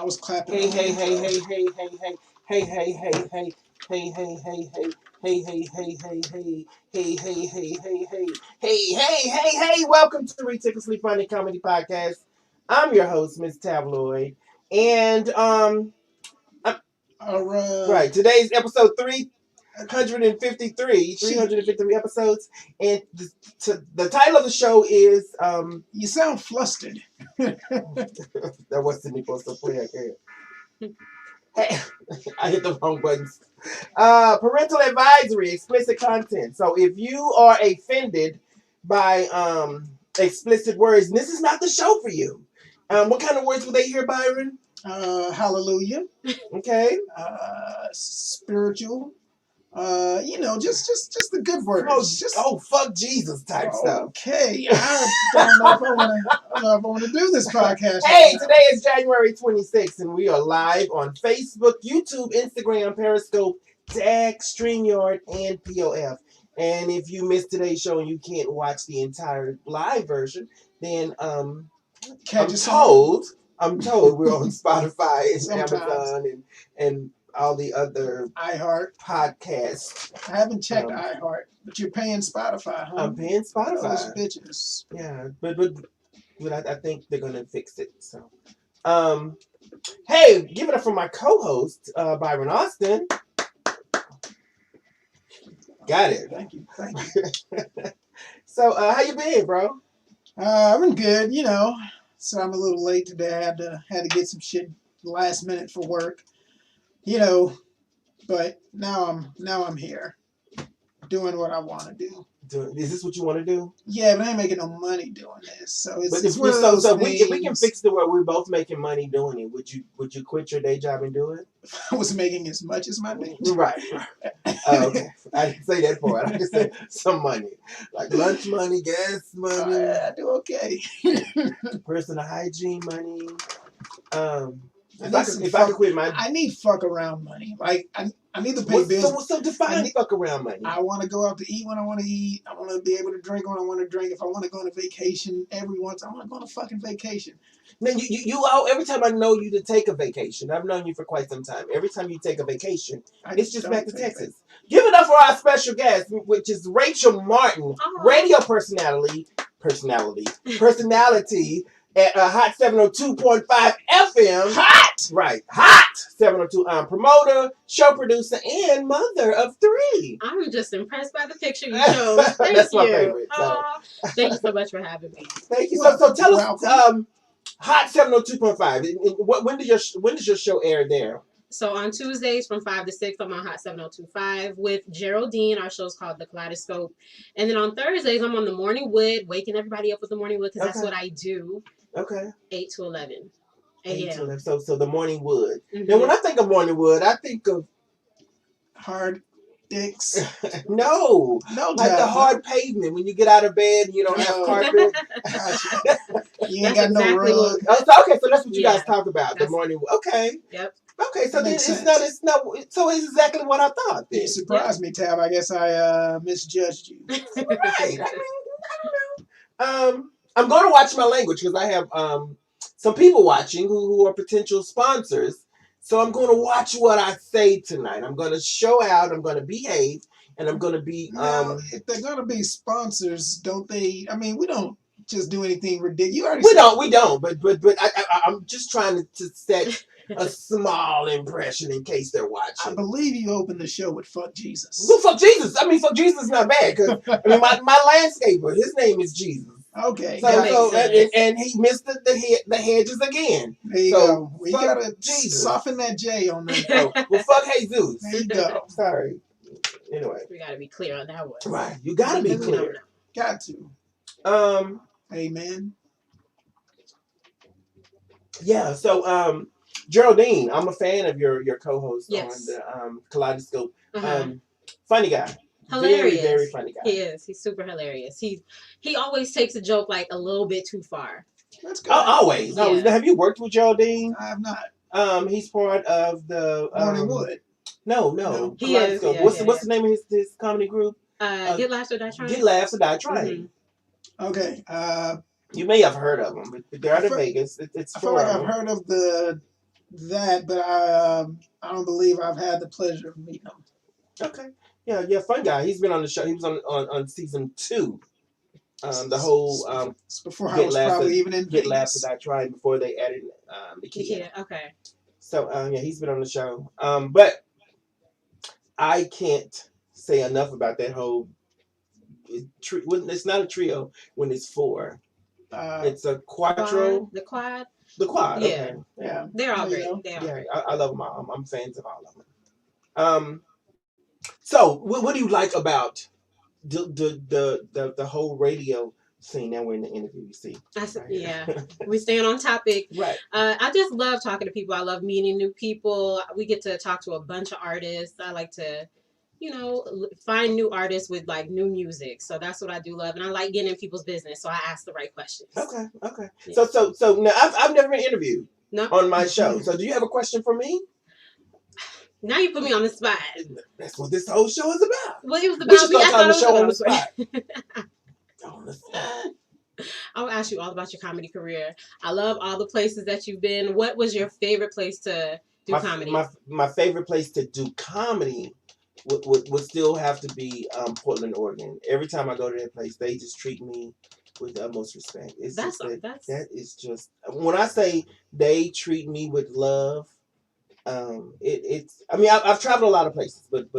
I was clapping. Hey, hey, hey, hey, hey, hey, hey, hey, hey, hey, hey. Hey, hey, hey, hey, hey, hey, hey, hey, hey, hey, hey, hey, hey, hey, welcome to Ridiculously Funny Comedy Podcast. I'm your host, Miss Tabloid. And, All right. right, today's episode 353 episodes. And the title of the show is, You sound flustered. that wasn't supposed to play, I can't. Hey, I hit the wrong buttons. Parental advisory, explicit content. So if you are offended by explicit words, this is not the show for you. What kind of words will they hear, Byron? Hallelujah. Okay. Spiritual. Just the good words. Fuck Jesus type stuff. Okay. I don't know if I want to do this podcast. Hey, today is January 26th, and we are live on Facebook, YouTube, Instagram, Periscope, Tag, StreamYard, and POF. And if you missed today's show and you can't watch the entire live version, then I'm told we're on Spotify and Amazon and all the other iHeart podcasts. I haven't checked iHeart, but you're paying Spotify, huh? I'm paying Spotify. Those bitches. Yeah, but I think they're gonna fix it. So, hey, give it up for my co-host, Byron Austin. Got it. Thank you. So, how you been, bro? I've been good, So I'm a little late today. I had to get some shit last minute for work, But now I'm here, doing what I want to do. Is this what you want to do? Yeah, but I ain't making no money doing this. So it's if we can fix it where we're both making money doing it, would you quit your day job and do it? I was making as much as my day job. Right. Okay. I didn't say that part. I just said some money. Like lunch money, gas money. I do okay. Personal hygiene money. If I could quit my... I need fuck around money. Like, I need to pay bills. So define fuck around money. I want to go out to eat when I want to eat. I want to be able to drink when I want to drink. If I want to go on a vacation every once, I want to go on a fucking vacation. Man, you every time I know you to take a vacation, I've known you for quite some time. Every time you take a vacation, it's just back to Texas. Give it up for our special guest, which is Racheal Martin, radio personality at Hot 702.5 FM. Hot! Right. Hot 702. Promoter, show producer, and mother of 3. I'm just impressed by the picture you chose. Thank That's you. my favorite. So. Thank you so much for having me. Thank you. So tell us, Hot 702.5. When does your show air there? So on Tuesdays from 5 to 6, I'm on Hot 702.5 with Geraldine. Our show's called The Kaleidoscope. And then on Thursdays, I'm on the Morning Wood, waking everybody up with the Morning Wood because that's what I do. Okay. 8 to 11. 8 to 11. So the Morning Wood. Mm-hmm. Now, when I think of Morning Wood, I think of hard dicks. No, like the hard pavement when you get out of bed and you don't have carpet. You ain't got no rug. Okay, so that's what you guys talk about. The Morning Wood. Okay. Yep. Okay, so then it's not. So it's exactly what I thought. Then. You surprised me, Tab. I guess I misjudged you. Right. I don't know. I'm going to watch my language because I have some people watching who are potential sponsors. So I'm going to watch what I say tonight. I'm going to show out. I'm going to behave, and I'm going to be. Now, if they're going to be sponsors, don't they? I mean, we don't just do anything ridiculous. We don't. But I'm just trying to set a small impression in case they're watching. I believe you opened the show with "Fuck Jesus." Well, fuck Jesus. I mean, fuck Jesus is not bad because my landscaper, his name is Jesus. Okay. And he missed the hedges again. There you go. We gotta soften that J on that. Well, fuck Jesus. There you go. Sorry. Anyway, we gotta be clear on that one. Right. You gotta be clear. Got to. Amen. Yeah. So, Geraldine, I'm a fan of your co-host on the Kaleidoscope. Funny guy. Hilarious. Very, very funny guy. He is. He's super hilarious. He always takes a joke like a little bit too far. That's good. Always. Yeah. Have you worked with Geraldine? I have not. He's part of the Morning Wood. No. He is. Yeah, what's the name of his comedy group? Get Laughs or Die Trying. Get Laughs or Die Trying. Mm-hmm. Okay. You may have heard of them, but they're out of Vegas. I feel like I've heard of the that, but I don't believe I've had the pleasure of meeting him. Okay. Yeah, fun guy. He's been on the show. He was on season 2. The whole It's before I Get was Laughs probably at- even in Get Laughs Vegas. Without Trying before they added the kid. Yeah, okay. So yeah, he's been on the show. But I can't say enough about that whole. It's not a trio when it's 4. It's a quattro. The quad. The quad. Yeah. Okay. Yeah, They're all there you great. go. They all Yeah, great. I love them all. I'm fans of all of them. So what do you like about the whole radio scene? Now we're in the interview. You see, Yeah, we staying on topic. Right. I just love talking to people. I love meeting new people. We get to talk to a bunch of artists. I like to, find new artists with like new music. So that's what I do love, and I like getting in people's business. So I ask the right questions. Okay. Yeah. So now I've never been interviewed No. on my show. So do you have a question for me? Now you put me on the spot. That's what this whole show is about. Well, it was We about should me. I start thought it calling was the show about on the spot. On the spot. I'll ask you all about your comedy career. I love all the places that you've been. What was your favorite place to do comedy? My favorite place to do comedy would still have to be Portland, Oregon. Every time I go to that place, they just treat me with the utmost respect. That is just when I say they treat me with love. It's. I mean, I've traveled a lot of places, but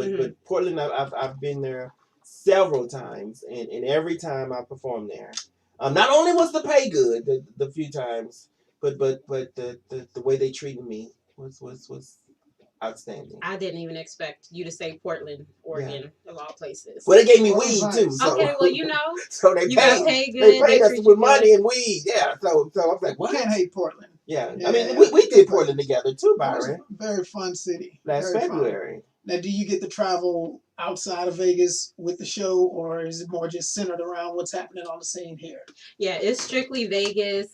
Portland, I've been there several times, and every time I perform there, not only was the pay good the few times, but the way they treated me was outstanding. I didn't even expect you to say Portland, Oregon, of all places. Well, they gave me weed too. So. Okay, well, so they got paid. paid good. They paid us with money good. and weed. Yeah. So I was like, what? You can't hate Portland. Yeah. I mean, we did Portland together too, Byron. Very fun city. Last February. Fun. Now, do you get to travel outside of Vegas with the show, or is it more just centered around what's happening on the scene here? Yeah, it's strictly Vegas.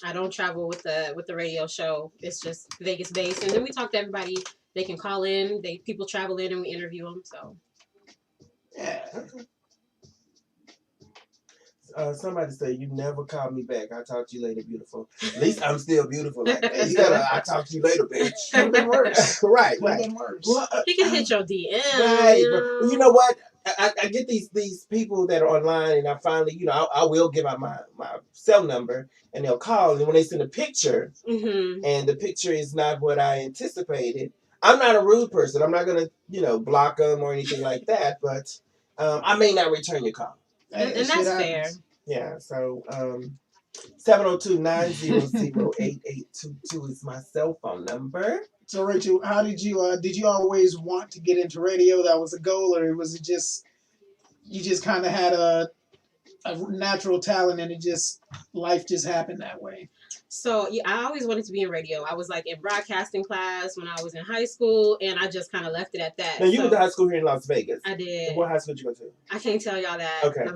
I don't travel with the radio show. It's just Vegas based, and then we talk to everybody. They can call in. People travel in, and we interview them. So. Yeah. Somebody say you never call me back. I'll talk to you later, beautiful. At least I'm still beautiful. Like that. You gotta. I'll talk to you later, bitch. Could have been worse. right. Been worse. Well, he can hit your DM. Right. But you know what? I get these people that are online, and I finally, I will give out my cell number, and they'll call, and when they send a picture, and the picture is not what I anticipated, I'm not a rude person. I'm not gonna, block them or anything like that. But I may not return your call. And that's fair. Yeah. So 702-900-8822 is my cell phone number. So Racheal, how did you always want to get into radio? That was a goal, or was it just you just kind of had a natural talent and life just happened that way? So yeah, I always wanted to be in radio. I was like in broadcasting class when I was in high school, and I just kind of left it at that. Now you went to high school here in Las Vegas. I did. What high school did you go to? I can't tell y'all that. Okay.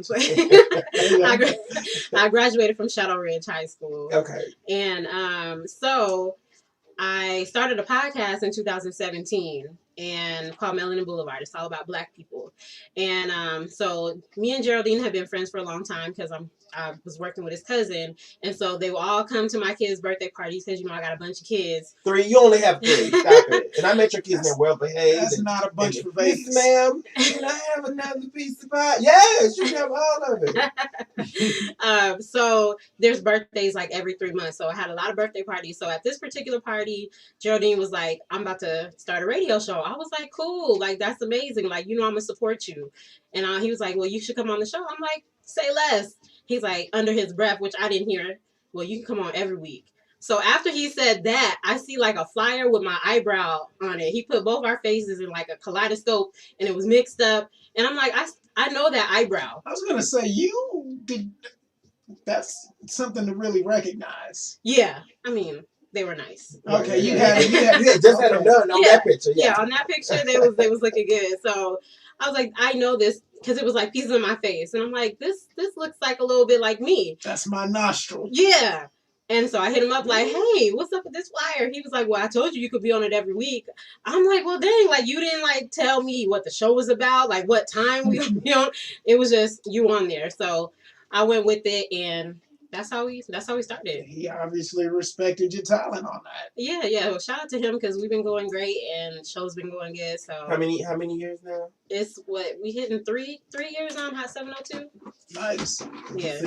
I graduated from Shadow Ridge High School. Okay. And so I started a podcast in 2017 and called Melanin Boulevard. It's all about Black people. And so me and Geraldine have been friends for a long time because I was working with his cousin. And so they will all come to my kids' birthday parties because, I got a bunch of kids. 3. You only have 3. Stop it. And I met your kids and they're well behaved. That's not a bunch for Vegas. Yes, ma'am. Can I have another piece of pie? Yes, you can have all of it. So there's birthdays like every 3 months. So I had a lot of birthday parties. So at this particular party, Geraldine was like, I'm about to start a radio show. I was like, cool. Like, that's amazing. Like, I'm going to support you. And he was like, well, you should come on the show. I'm like, say less. He's like, under his breath, which I didn't hear, well, you can come on every week. So after he said that, I see like a flyer with my eyebrow on it. He put both our faces in like a kaleidoscope and it was mixed up. And I'm like, I know that eyebrow. I was going to say, that's something to really recognize. Yeah. I mean, they were nice. Okay, you just had them done on that picture. Yeah, on that picture, they was looking good. So I was like, I know this. Because it was like pieces of my face. And I'm like, this looks like a little bit like me. That's my nostril. Yeah. And so I hit him up like, hey, what's up with this flyer? He was like, well, I told you could be on it every week. I'm like, well, dang, like you didn't like tell me what the show was about, like what time we would be on. It was just you on there. So I went with it and that's how we started. He obviously respected your talent on that. Yeah. Well, shout out to him because we've been going great and show's been going good. So How many years now? it's what we hitting 3 years on Hot 702. Nice. Yeah.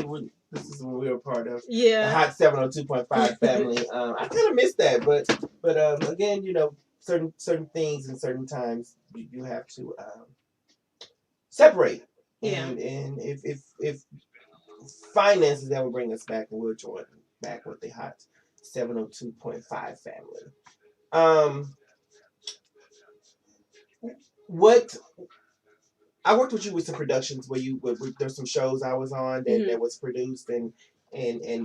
This is when we were part of the Yeah. Hot 702.5 family. I kind of missed that, but again, you know, certain things and certain times you have to separate. Yeah. And if finances ever bring us back, and we'll join back with the Hot 702.5 family. What I worked with you with some productions where there's some shows I was on that was produced and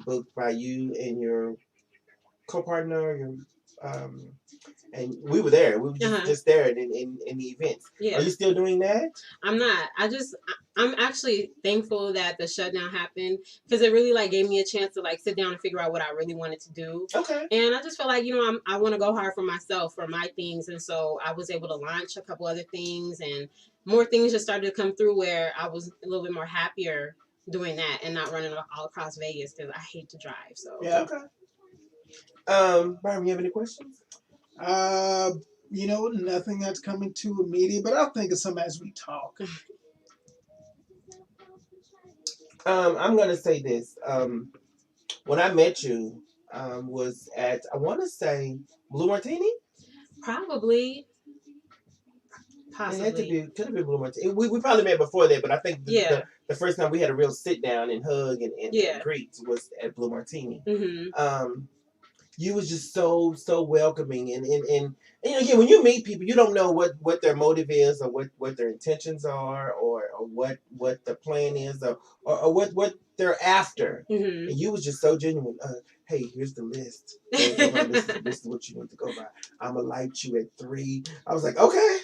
booked by you and your co-partner, and we were there. We were just there in the events. Yeah. Are you still doing that? I'm not. I'm actually thankful that the shutdown happened because it really like gave me a chance to like sit down and figure out what I really wanted to do. Okay. And I just felt like, you know, I want to go hard for myself, for my things. And so I was able to launch a couple other things and more things just started to come through where I was a little bit more happier doing that and not running all across Vegas because I hate to drive. So yeah. Okay. Byron, you have any questions? You know, nothing that's coming too immediate, but I'll think of some as we talk. I'm gonna say this. When I met you, was at I want to say Blue Martini. Probably. Possibly. It could have been Blue Martini. We probably met before that, but I think the first time we had a real sit down and hug and greet was at Blue Martini. Mm-hmm. You was just so welcoming and again, when you meet people, you don't know what their motive is or what their intentions are or what the plan is or what they're after. Mm-hmm. And you was just so genuine. Hey, here's the list. This is what you need to go by. I'm gonna light you at 3. I was like, okay.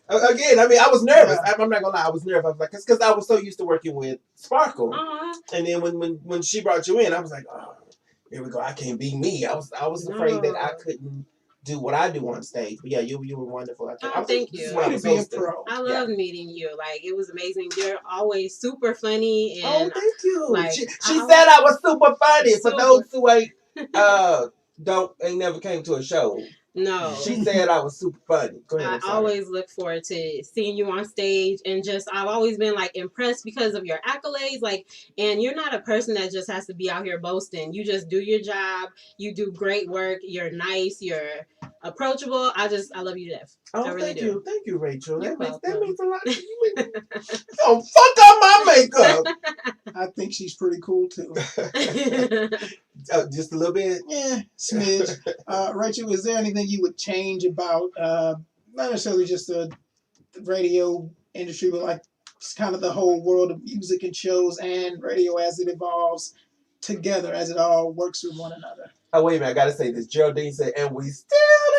Again, I mean, I was nervous. I'm not gonna lie, I was nervous. I was like, because I was so used to working with Sparkle, and then when she brought you in, I was like, oh. Here we go. I can't be me. I was afraid that I couldn't do what I do on stage. But yeah, you were wonderful. Thank you. I love meeting you. Like it was amazing. You're always super funny. And thank you. Like, she said I was super funny. For those who ain't never came to a show. No. She said I was super funny. Go ahead. I always look forward to seeing you on stage and I've always been like impressed because of your accolades. Like, and you're not a person that just has to be out here boasting. You just do your job. You do great work. You're nice. You're approachable. I love you to death. Oh, I really do. Thank you, Racheal. That means a lot to you. Oh, fuck up my makeup. I think she's pretty cool too. Just a little bit? Yeah, smidge. Racheal, is there anything you would change about, not necessarily just the radio industry, but like it's kind of the whole world of music and shows and radio as it evolves together, as it all works with one another? Oh, wait a minute. I got to say this. Geraldine said, and we still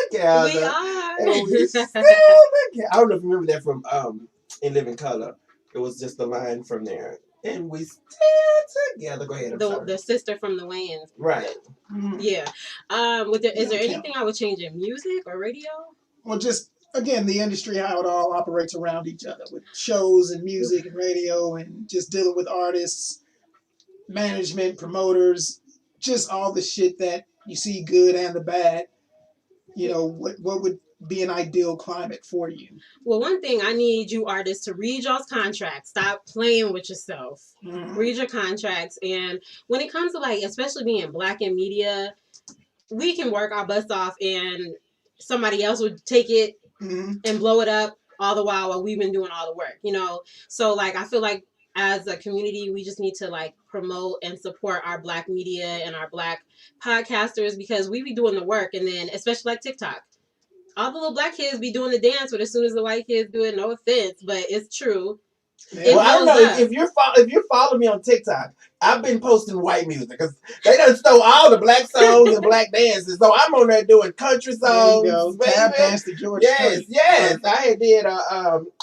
together. We are. And we still together. I don't know if you remember that from In Living Color. It was just the line from there. And we still together. Go ahead. The sister from the Wayans. Right. Mm-hmm. Yeah. Is there anything I would change in music or radio? Well, just again, the industry, how it all operates around each other with shows and music and radio and just dealing with artists, management, promoters, just all the shit that you see, good and the bad. You know, what would be an ideal climate for you? Well, one thing, I need you artists to read y'all's contracts. Stop playing with yourself. Mm-hmm. Read your contracts. And when it comes to like, especially being Black in media, we can work our butts off and somebody else would take it and blow it up all the while we've been doing all the work, you know? So like, I feel like as a community, we just need to like promote and support our Black media and our Black podcasters because we be doing the work. And then especially like TikTok, all the little Black kids be doing the dance, but as soon as the white kids do it, no offense, but it's true. Well, I don't know if you're following me on TikTok. I've been posting white music because they done stole all the Black songs and Black dances. So I'm on there doing country songs. There you go. Tap dance to George Strait. Yes. I did a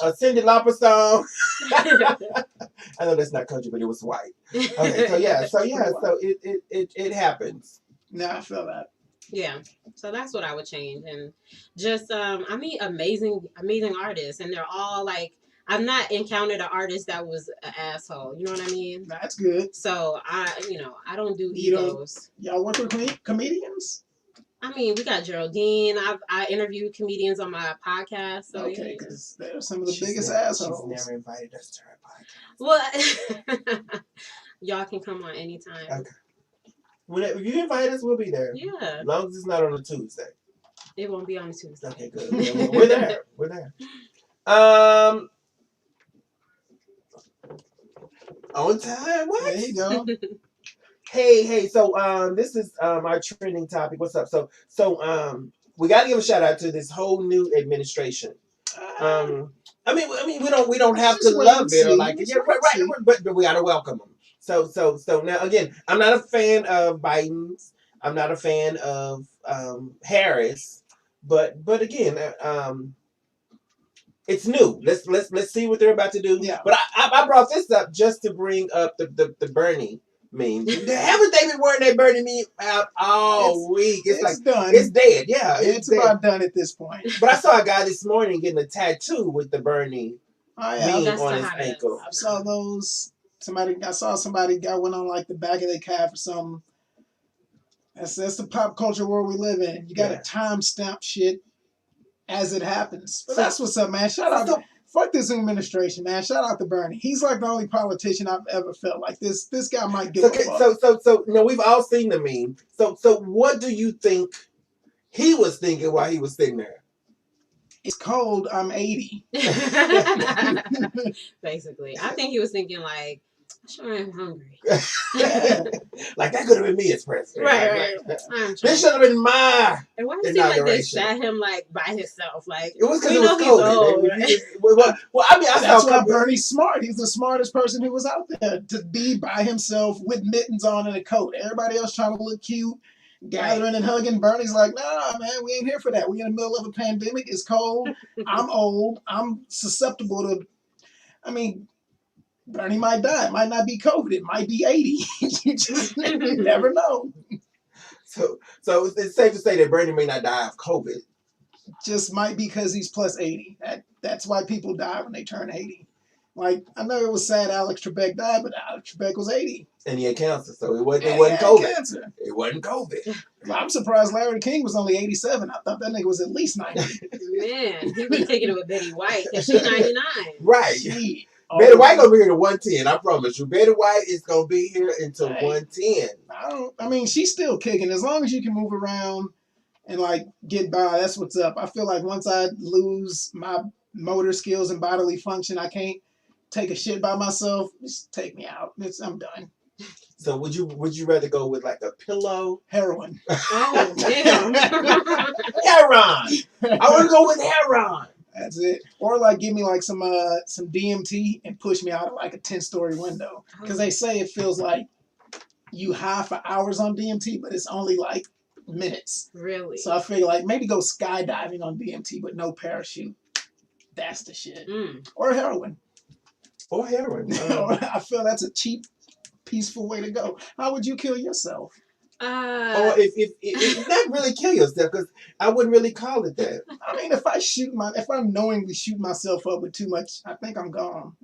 Cyndi Lauper song. I know that's not country, but it was white. Okay, so it happens. No, I feel that. Yeah, so that's what I would change, and just I meet amazing artists, and they're all like I've not encountered an artist that was an asshole. You know what I mean? That's good. So I don't do You don't. egos. Y'all work with comedians? I mean, we got Geraldine. I interviewed comedians on my podcast. So Okay, because they're some of the biggest She's assholes. never invited us to her podcast. Well, y'all can come on anytime. Okay. Whenever you invite us, we'll be there. Yeah. As long as it's not on a Tuesday. It won't be on a Tuesday. Okay, good. Yeah, we're there. We're there. On time. What? There you go. Hey. So this is our trending topic. What's up? So we got to give a shout out to this whole new administration. I mean, we don't have to love it or like it. Yeah, right. But we got to welcome them. So now again, I'm not a fan of Biden's. I'm not a fan of Harris. But again, it's new. Let's see what they're about to do. Yeah. But I brought this up just to bring up the Bernie meme. Haven't they been wearing that Bernie meme out all week? It's like done. It's dead. Yeah, it's dead. about done at this point. But I saw a guy this morning getting a tattoo with the Bernie meme on his ankle. I saw those. I saw somebody went on like the back of their calf or something. That's the pop culture world we live in. You got to timestamp shit as it happens. But that's what's up, man. Shout out to fuck this administration, man. Shout out to Bernie. He's like the only politician I've ever felt like this. This guy might give a fuck. So we've all seen the meme. So what do you think he was thinking while he was sitting there? It's cold. I'm 80. Basically, I think he was thinking like, I sure am hungry. Like that could have been me as president. Right. This should have been my. And why does it seem like they shot him like by himself? Like it was because it was COVID. Well, I mean, that's why Bernie's smart. He's the smartest person who was out there to be by himself with mittens on and a coat. Everybody else trying to look cute, gathering and hugging. Bernie's like, nah, man, we ain't here for that. We in the middle of a pandemic. It's cold. I'm old. I'm susceptible to. I mean. Bernie might die. It might not be COVID. It might be 80. You never know. So it's safe to say that Bernie may not die of COVID. Just might be because he's plus 80. That's why people die when they turn 80. Like, I know it was sad Alex Trebek died, but Alex Trebek was 80. And he had cancer, so it wasn't COVID. Cancer. It wasn't COVID. Well, I'm surprised Larry King was only 87. I thought that nigga was at least 90. Man, he was taking it with Betty White because she's 99. Right. Gee. Betty White gonna be here to 110. I promise you. Betty White is gonna be here until 110. I mean, she's still kicking. As long as you can move around and like get by, that's what's up. I feel like once I lose my motor skills and bodily function, I can't take a shit by myself. Just take me out. I'm done. So would you rather go with like a pillow? Heroin. Oh damn. Heroin. I want to go with heroin. That's it. Or like give me like some DMT and push me out of like a 10-story window. Because they say it feels like you high for hours on DMT, but it's only like minutes. Really? So I figure like maybe go skydiving on DMT, but no parachute. That's the shit. Or heroin. Or heroin. I feel that's a cheap, peaceful way to go. How would you kill yourself? Or if not really kill yourself, because I wouldn't really call it that. I mean, if I knowingly shoot myself up with too much, I think I'm gone.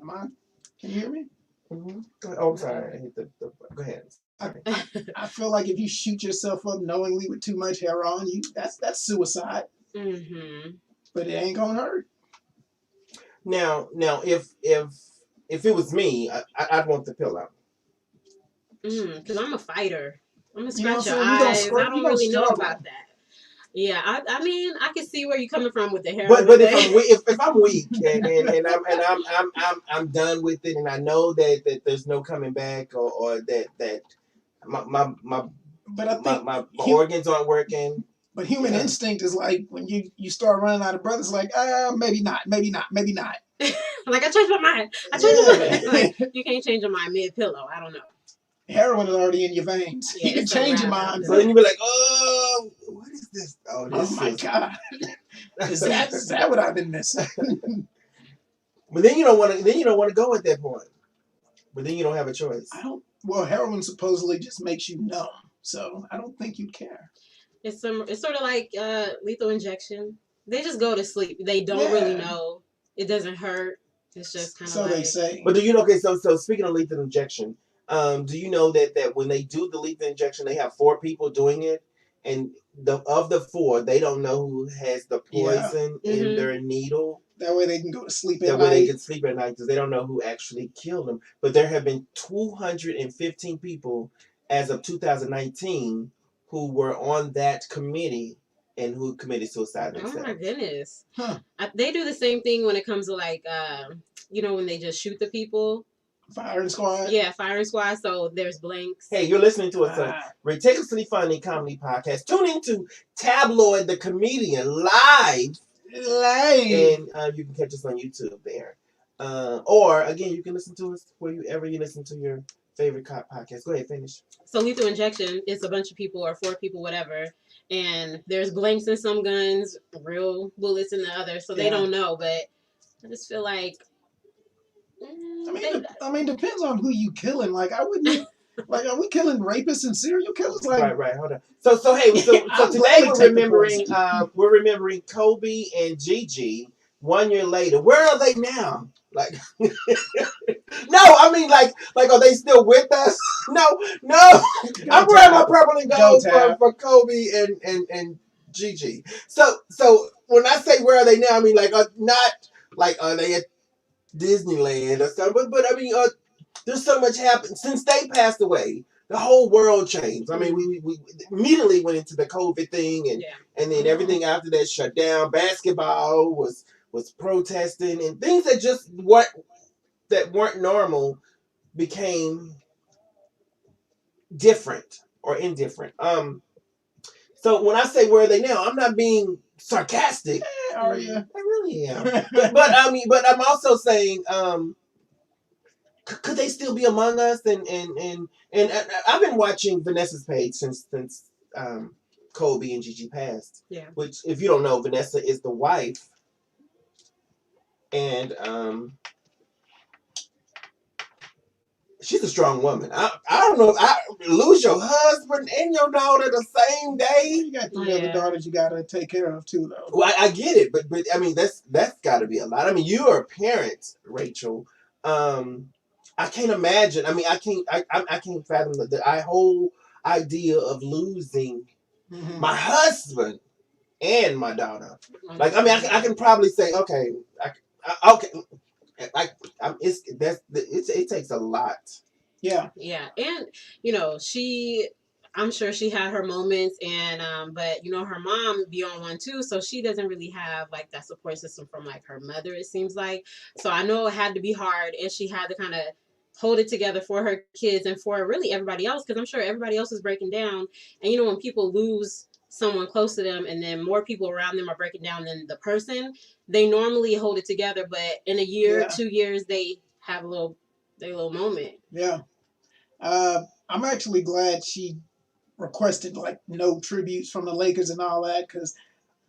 Can you hear me? Mm-hmm. Oh, I'm sorry. I hit go ahead. I feel like if you shoot yourself up knowingly with too much heroin, that's suicide. Mm-hmm. But it ain't gonna hurt. Now, if it was me, I'd want the pillow. Because I'm a fighter. I'm gonna scratch You know your eyes. I don't really know about that. Yeah, I mean, I can see where you're coming from with the hair. But if I'm weak and I'm done with it, and I know that there's no coming back, or that my organs aren't working. But human instinct is like when you start running out of breath, it's like maybe not. Like I changed my mind. Like, you can't change your mind mid pillow. I don't know. Heroin is already in your veins. Yeah, you can change your mind. So then you be like, oh, what is this? Oh my God. Is that what I've been missing? But then you don't want to go at that point. But then you don't have a choice. Well, heroin supposedly just makes you numb, so I don't think you'd care. It's sort of like lethal injection. They just go to sleep. They don't really know. It doesn't hurt. It's just kind of So like. they say. But do you know? Okay, so speaking of lethal injection, do you know that when they do the lethal injection, they have 4 people doing it, and of the 4, they don't know who has the Yeah. poison in their needle. That way they can go to sleep at That night. way they can sleep at night because they don't know who actually killed them. But there have been 215 people as of 2019 who were on that committee and who committed suicide themselves. Oh my goodness. Huh. They do the same thing when it comes to like, when they just shoot the people. Firing squad. Yeah, firing squad. So there's blanks. Hey, you're listening to a ridiculously funny comedy podcast. Tune into Tabloid the Comedian live. And you can catch us on YouTube there. Or, again, you can listen to us wherever you listen to your favorite cop podcast. Go ahead, finish. So lethal injection is a bunch of people or 4 people, whatever. And there's blanks in some guns, real bullets in the other. So they don't know. But I just feel like... I mean, depends on who you killing. Like, I wouldn't... Like, are we killing rapists and serial killers? Like, right. Hold on. So today we're remembering Kobe and Gigi 1 year later. Where are they now? Like, no, I mean, like, are they still with us? No. I'm wearing my purple and gold for Kobe and Gigi. So when I say where are they now, I mean like not like are they at Disneyland or something? But I mean, there's so much happened since they passed away. The whole world changed. I mean, we immediately went into the COVID thing, and then everything after that shut down. Basketball was protesting, and things that weren't normal became different or indifferent. So when I say where are they now, I'm not being sarcastic. Are you? I really am. but I'm also saying, could they still be among us? And I've been watching Vanessa's page since Kobe and Gigi passed. Yeah. Which, if you don't know, Vanessa is the wife, and she's a strong woman. I don't know. Lose your husband and your daughter the same day. You got 3 other daughters you got to take care of too, though. Well, I get it, but I mean that's got to be a lot. I mean, you are a parent, Racheal. I can't imagine. I mean, I can't fathom the whole idea of losing my husband and my daughter. Like, I mean, I can probably say, okay, okay. It takes a lot. Yeah. Yeah. And, I'm sure she had her moments but her mom be on one too. So she doesn't really have like that support system from like her mother, it seems like. So I know it had to be hard and she had to kind of hold it together for her kids and for really everybody else. Cause I'm sure everybody else is breaking down. And when people lose someone close to them and then more people around them are breaking down than the person, they normally hold it together, but in a year, 2 years, they have their little moment. Yeah. I'm actually glad she requested like no tributes from the Lakers and all that, because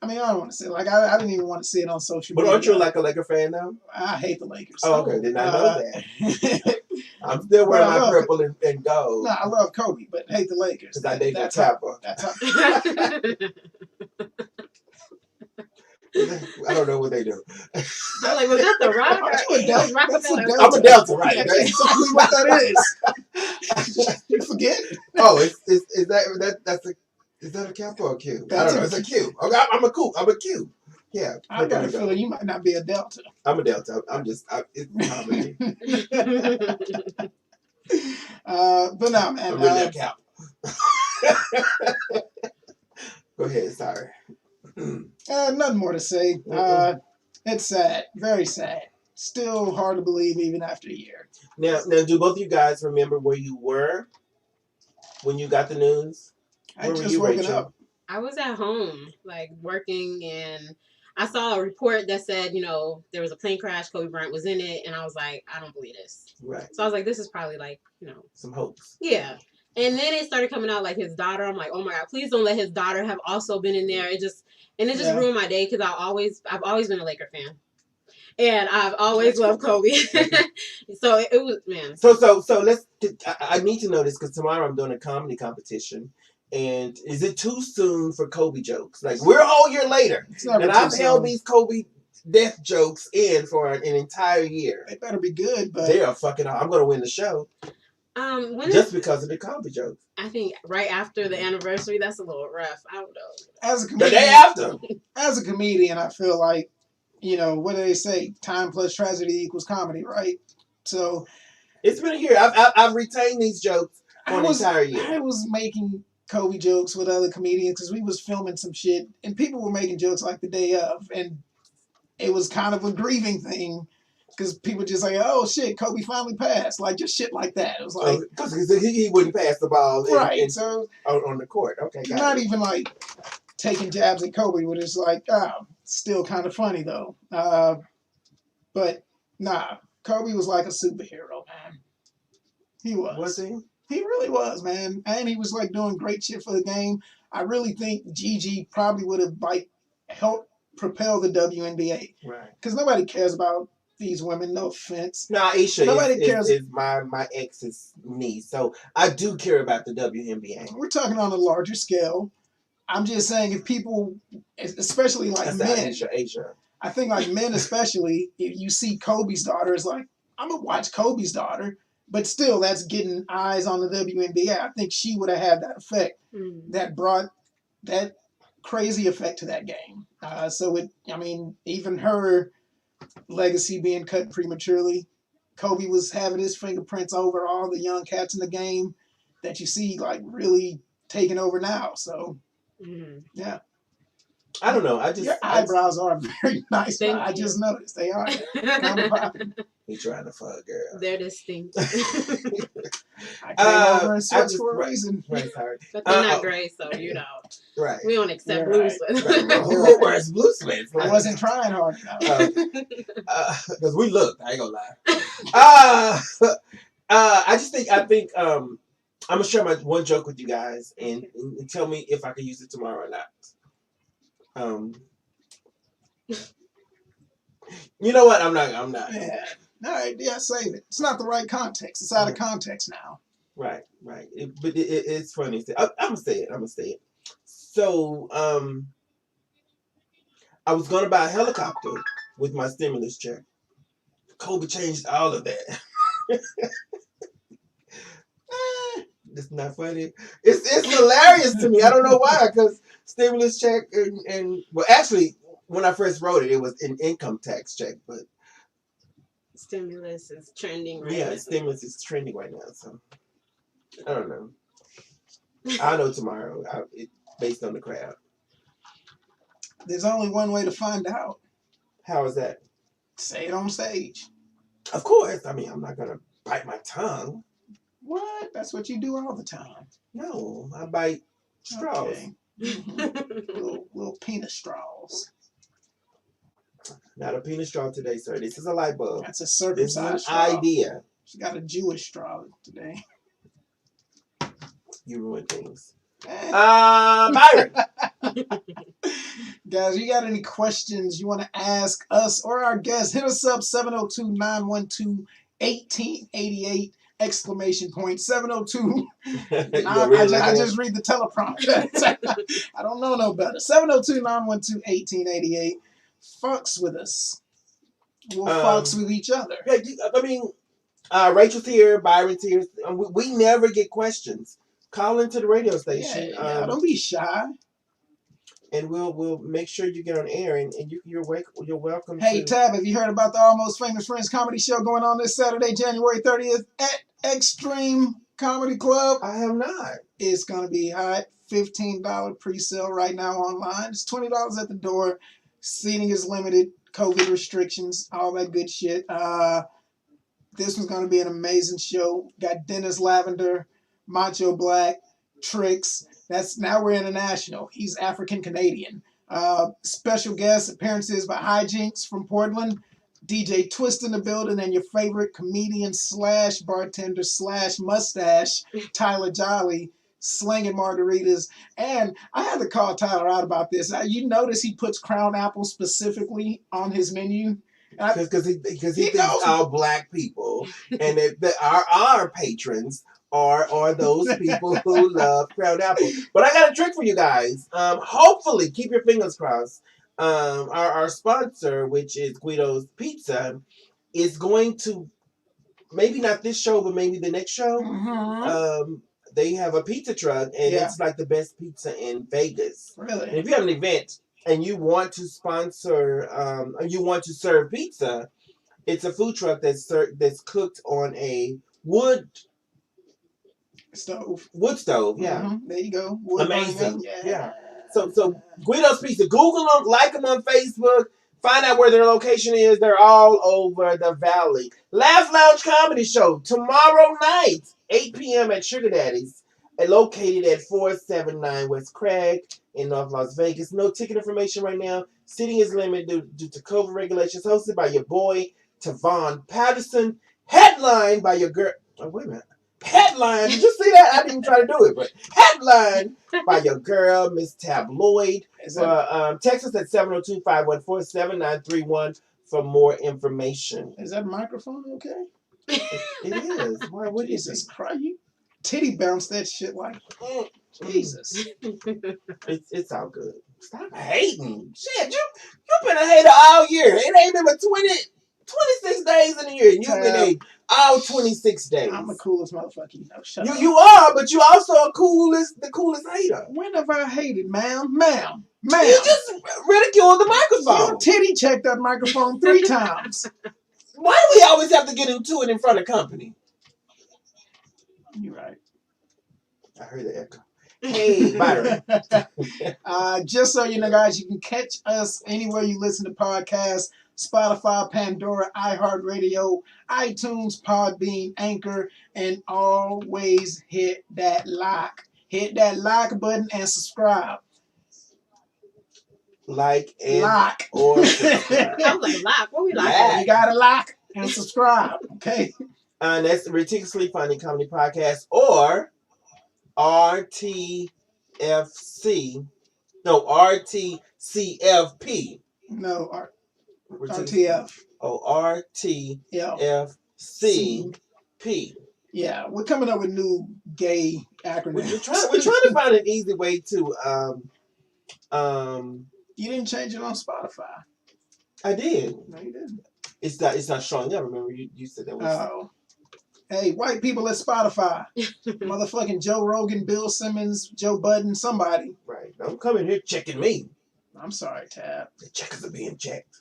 I mean, I don't want to say like I didn't even want to see it on social media. But aren't you like a Laker fan now? I hate the Lakers. Oh, okay, did not know that. I'm still wearing my purple and gold. No, I love Kobe, but hate the Lakers. Because I date the Tapper. That's how. I don't know what they do. I'm like, was that the Rock? Aren't you a Delta? That's a Delta. I'm a Delta, right? That's exactly what that is. You forget? Oh, is that a cap or a Q? I don't know. It's a Q. I'm a Q. I'm a Q. Yeah. I got a feeling you might not be a Delta. I'm a Delta. It's comedy. But no, man. I'm really a cap. Go ahead. Sorry. Nothing more to say. It's sad. Very sad. Still hard to believe even after a year. Now, do both of you guys remember where you were when you got the news? I just woken up. I was at home, like working, and I saw a report that said, there was a plane crash, Kobe Bryant was in it, and I was like, I don't believe this. Right. So I was like, this is probably like, some hopes. Yeah. And then it started coming out like his daughter. I'm like, oh my God, please don't let his daughter have also been in there. It just ruined my day because I've always been a Laker fan. And I've always loved Kobe. So it was, man. So I need to know this because tomorrow I'm doing a comedy competition. And is it too soon for Kobe jokes? Like, we're a whole year later. And I've held these Kobe death jokes in for an entire year. They better be good, but They are fucking. I'm gonna win the show just because of the Kobe jokes. I think right after the anniversary, that's a little rough. I don't know. As a The comedian, day after. as a comedian, I feel like, what do they say? Time plus tragedy equals comedy, right? So It's been a year. I've retained these jokes for an entire year. I was making Kobe jokes with other comedians because we was filming some shit, and people were making jokes like the day of, and it was kind of a grieving thing. Because people just say, "Oh shit, Kobe finally passed," like just shit like that. It was like because he wouldn't pass the ball right, so on the court. Okay, not even like taking jabs at Kobe, but it's like, still kind of funny though. But nah, Kobe was like a superhero, man. He was. Was he? He really was, man, and he was like doing great shit for the game. I really think Gigi probably would have helped propel the WNBA, right? Because nobody cares about these women, no offense. Nah, Isha Nobody cares. Is my ex's niece, so I do care about the WNBA. We're talking on a larger scale. I'm just saying, if people, especially like men, Asia. I think like men especially, if you see Kobe's daughter, it's like, I'm going to watch Kobe's daughter, but still that's getting eyes on the WNBA. I think she would have had that effect that brought that crazy effect to that game. Even her legacy being cut prematurely, Kobe was having his fingerprints over all the young cats in the game that you see like really taking over now. So yeah, I don't know. Your eyebrows are very nice. I just noticed they are kind of popping. He trying to fuck, girl. They're distinct. I came over and switched for a reason. Right, sorry. But they're not gray, so right. We don't accept blue sweats. Who wears blue sweats? I wasn't trying hard enough. Because we looked. I ain't gonna lie. I think I'm gonna share my one joke with you guys and tell me if I can use it tomorrow or not. You know what? I'm not. Yeah. All right. Yeah, save it. It's not the right context. It's out of context now. Right. But it's funny. I'm gonna say it. So, I was gonna buy a helicopter with my stimulus check. Kobe changed all of that. It's not funny. It's hilarious to me. I don't know why. Because stimulus check and well, actually, when I first wrote it, it was an income tax check, but stimulus is trending right now. Yeah, stimulus is trending right now. So I don't know. I'll know tomorrow. Based on the crowd. There's only one way to find out. How is that? Say it on stage. Of course. I mean, I'm not gonna bite my tongue. What? That's what you do all the time. No, I bite straws. Okay. little penis straws. Not a penis straw today, sir. This is a light bulb. That's a circumcised This is an straw. idea. She got a Jewish straw today. You ruin things. Byron. Guys, you got any questions you want to ask us or our guests? Hit us up 702-912-1888. Exclamation point 702. I just read the teleprompter. I don't know no better. 702-912-1888. Fucks with us. We'll fucks with each other. Yeah, I mean, Racheal's here, Byron's here. We never get questions. Call into the radio station. Yeah, don't be shy. And we'll make sure you get on air, and you're welcome. Hey, Tab, have you heard about the Almost Famous Friends comedy show going on this Saturday, January 30th at Extreme Comedy Club? I have not. It's going to be hot. $15 pre-sale right now online. It's $20 at the door. Seating is limited. COVID restrictions, all that good shit. This was going to be an amazing show. Got Dennis Lavender, Macho Black, Tricks. Now we're international. He's African Canadian. Special guest appearances by Hijinks from Portland, DJ Twist in the building, and your favorite comedian / bartender / mustache, Tyler Jolly, slinging margaritas. And I had to call Tyler out about this. You notice he puts Crown Apple specifically on his menu. Because he thinks all black people and our patrons are those people who love Crown Apple. But I got a trick for you guys. Hopefully, keep your fingers crossed. our sponsor, which is Guido's Pizza, is going to, maybe not this show, but maybe the next show. They have a pizza truck, and it's like the best pizza in Vegas. Really? And if you have an event and you want to sponsor, you want to serve pizza, it's a food truck that's cooked on a wood stove. Yeah. There you go. Amazing. Yeah. So Guido's Pizza. Google them, like them on Facebook. Find out where their location is. They're all over the valley. Laugh Lounge Comedy Show tomorrow night, 8 p.m. at Sugar Daddy's, located at 479 West Craig in North Las Vegas. No ticket information right now. Seating is limited due to COVID regulations. Hosted by your boy, Tavon Patterson. Headlined by your girl. Oh, wait a minute. Headline. Did you see that? I didn't even try to do it, but headline by your girl, Miss Tabloid. Text us at 702-514-7931 for more information. Is that microphone okay? It is. Why would Jesus Christ? You titty bounce that shit like Jesus. It's all good. Stop hating. Shit, you've been a hater all year. It ain't been but 26 days in a year. And you've been hating all 26 days. I'm the coolest motherfucker. You know, shut up. You are, but you also the coolest hater. When have I hated, ma'am? Ma'am. You just ridiculed the microphone. You titty checked that microphone 3 times. Why do we always have to get into it in front of company? You're right. I heard the echo. Hey, Byron. Just so you know, guys, you can catch us anywhere you listen to podcasts. Spotify, Pandora, iHeartRadio, iTunes, Podbean, Anchor, and always hit that like. Hit that like button and subscribe. Like and like. Or subscribe. I was like, like? What we like? You gotta like and subscribe, okay? And that's the Ridiculously Funny Comedy Podcast, or RTFC. No, RTCFP. No, RTF. Oh, RTFCP. Yeah, we're coming up with new gay acronyms. We're trying to find an easy way to You didn't change it on Spotify. I did. No, you didn't. It's not showing up. Remember you said that was. Oh. Hey, white people at Spotify. Motherfucking Joe Rogan, Bill Simmons, Joe Budden, somebody. Right. Don't come in here checking me. I'm sorry, Tab. The checkers are being checked.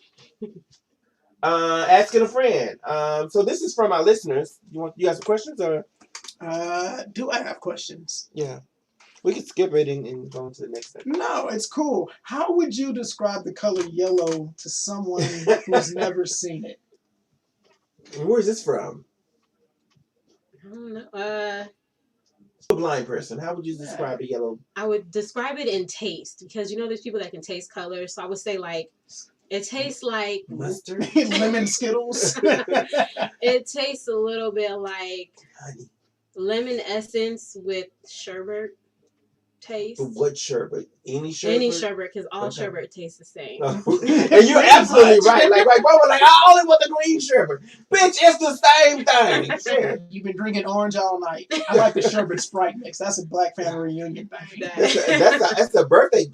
Asking a friend. So this is from our listeners. You got some questions or? Do I have questions? Yeah. We can skip it and go on to the next thing. No, it's cool. How would you describe the color yellow to someone who's never seen it? Where's this from? I don't know. A blind person. How would you describe the yellow? I would describe it in taste, because there's people that can taste colors. So I would say like it tastes like mustard, lemon Skittles. It tastes a little bit like honey, lemon essence with sherbet taste. What sherbet? Any sherbet? Any sherbet, because all sherbet tastes the same. And you're absolutely right. Like bro, like I only want the green sherbet. Bitch, it's the same thing. Shit. You've been drinking orange all night. I like the sherbet Sprite mix. That's a Black family reunion thing. That's a birthday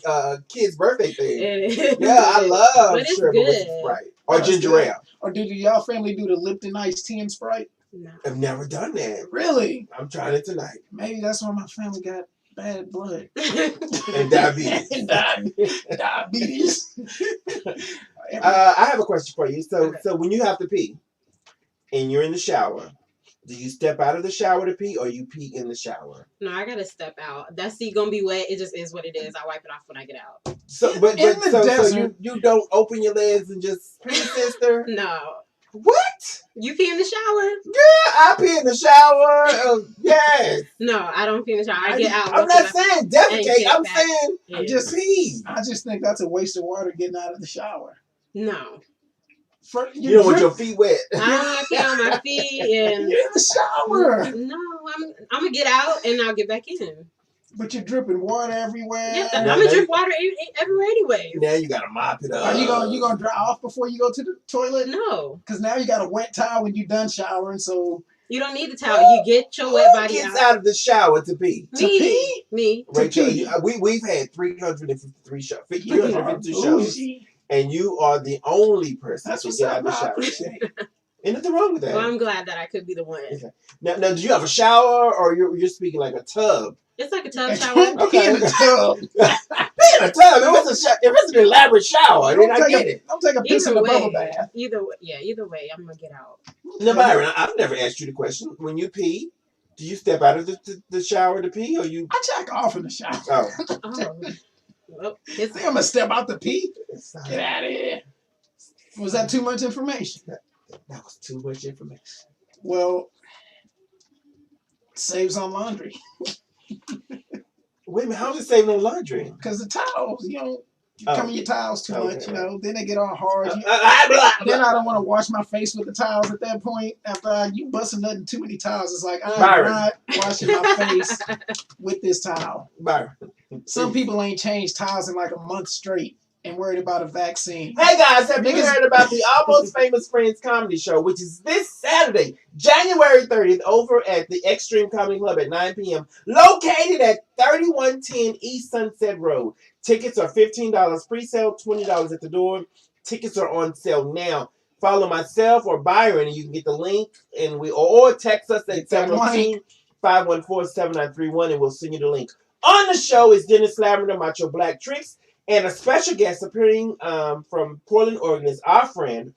kid's birthday thing. Yeah, I love sherbet with Sprite or ginger ale. Or did y'all family do the Lipton iced tea and Sprite? No. I've never done that. Really? I'm trying it tonight. Maybe that's why my family got bad blood. And diabetes. Diabetes. I have a question for you. So when you have to pee and you're in the shower, do you step out of the shower to pee or you pee in the shower? No, I gotta step out. That seat gonna be wet. It just is what it is. I wipe it off when I get out. So you don't open your legs and just pee, sister? No. What? You pee in the shower? Yeah, I pee in the shower. Yes. No, I don't pee in the shower. I get out. I'm not saying defecate. I'm saying I just pee. I just think that's a waste of water getting out of the shower. No. You don't want your feet wet. I pee on my feet and you're in the shower. No, I'm gonna get out and I'll get back in. But you're dripping water everywhere. Yeah, I'm gonna drip water everywhere anyway. Now you gotta mop it up. Are you gonna dry off before you go to the toilet? No. Because now you got a wet towel when you're done showering, so you don't need the towel. You get your wet body out. Who gets out of the shower to pee? Me. Racheal, we've had 353 showers. and you are the only person That's to what's get up. out of the I shower. appreciate it. Ain't nothing wrong with that. Well, I'm glad that I could be the one. Okay. Now, do you have a shower, or you're speaking like a tub? It's like a tub And shower. don't be in the tub. Be in a tub. If it's an elaborate shower, then I get it. Don't take a piss in Either the bubble way, bath. either way, I'm gonna get out. Now, Byron, I've never asked you the question. When you pee, do you step out of the shower to pee, or you? I jack off in the shower. Oh, Oh, well, See, I'm gonna step out the pee. Get out of here. Was that too much information? That was too much information. Well, saves on laundry. Wait a minute, how's it saving on laundry? Because the towels, you come in your towels too much, then they get all hard. Then I don't want to wash my face with the towels at that point. After you busting nothing too many towels, it's like, I'm not washing my face with this towel. Byron. Some people ain't changed towels in like a month straight and worried about a vaccine. Hey guys, have you heard about the Almost Famous Friends comedy show, which is this Saturday, January 30th, over at the Extreme Comedy Club at 9 p.m., located at 3110 East Sunset Road. Tickets are $15 pre-sale, $20 at the door. Tickets are on sale now. Follow myself or Byron, and you can get the link, or text us at 702-514-7931, and we'll send you the link. On the show is Dennis Lavender, Macho Black Tricks, and a special guest appearing from Portland, Oregon is our friend,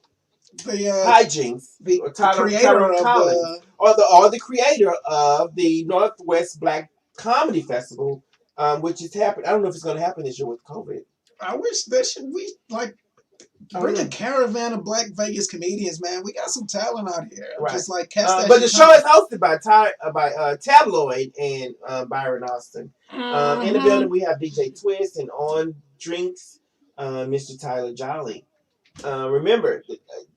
Hijinks, the creator of the Northwest Black Comedy Festival, which is happening. I don't know if it's going to happen this year with COVID. I wish we bring a caravan of Black Vegas comedians, man. We got some talent out here. Right. Just like but the show is hosted by Tabloid and Byron Austin. In the building, we have DJ Twist, and on drinks, Mr. Tyler Jolly. Remember,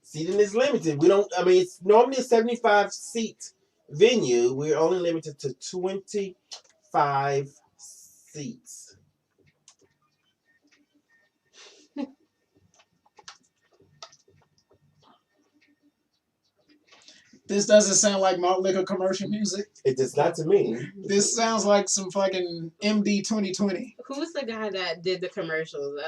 seating is limited. It's normally a 75-seat venue. We're only limited to 25 seats. This doesn't sound like malt liquor commercial music. It does not to me. This sounds like some fucking MD 2020. Who's the guy that did the commercials?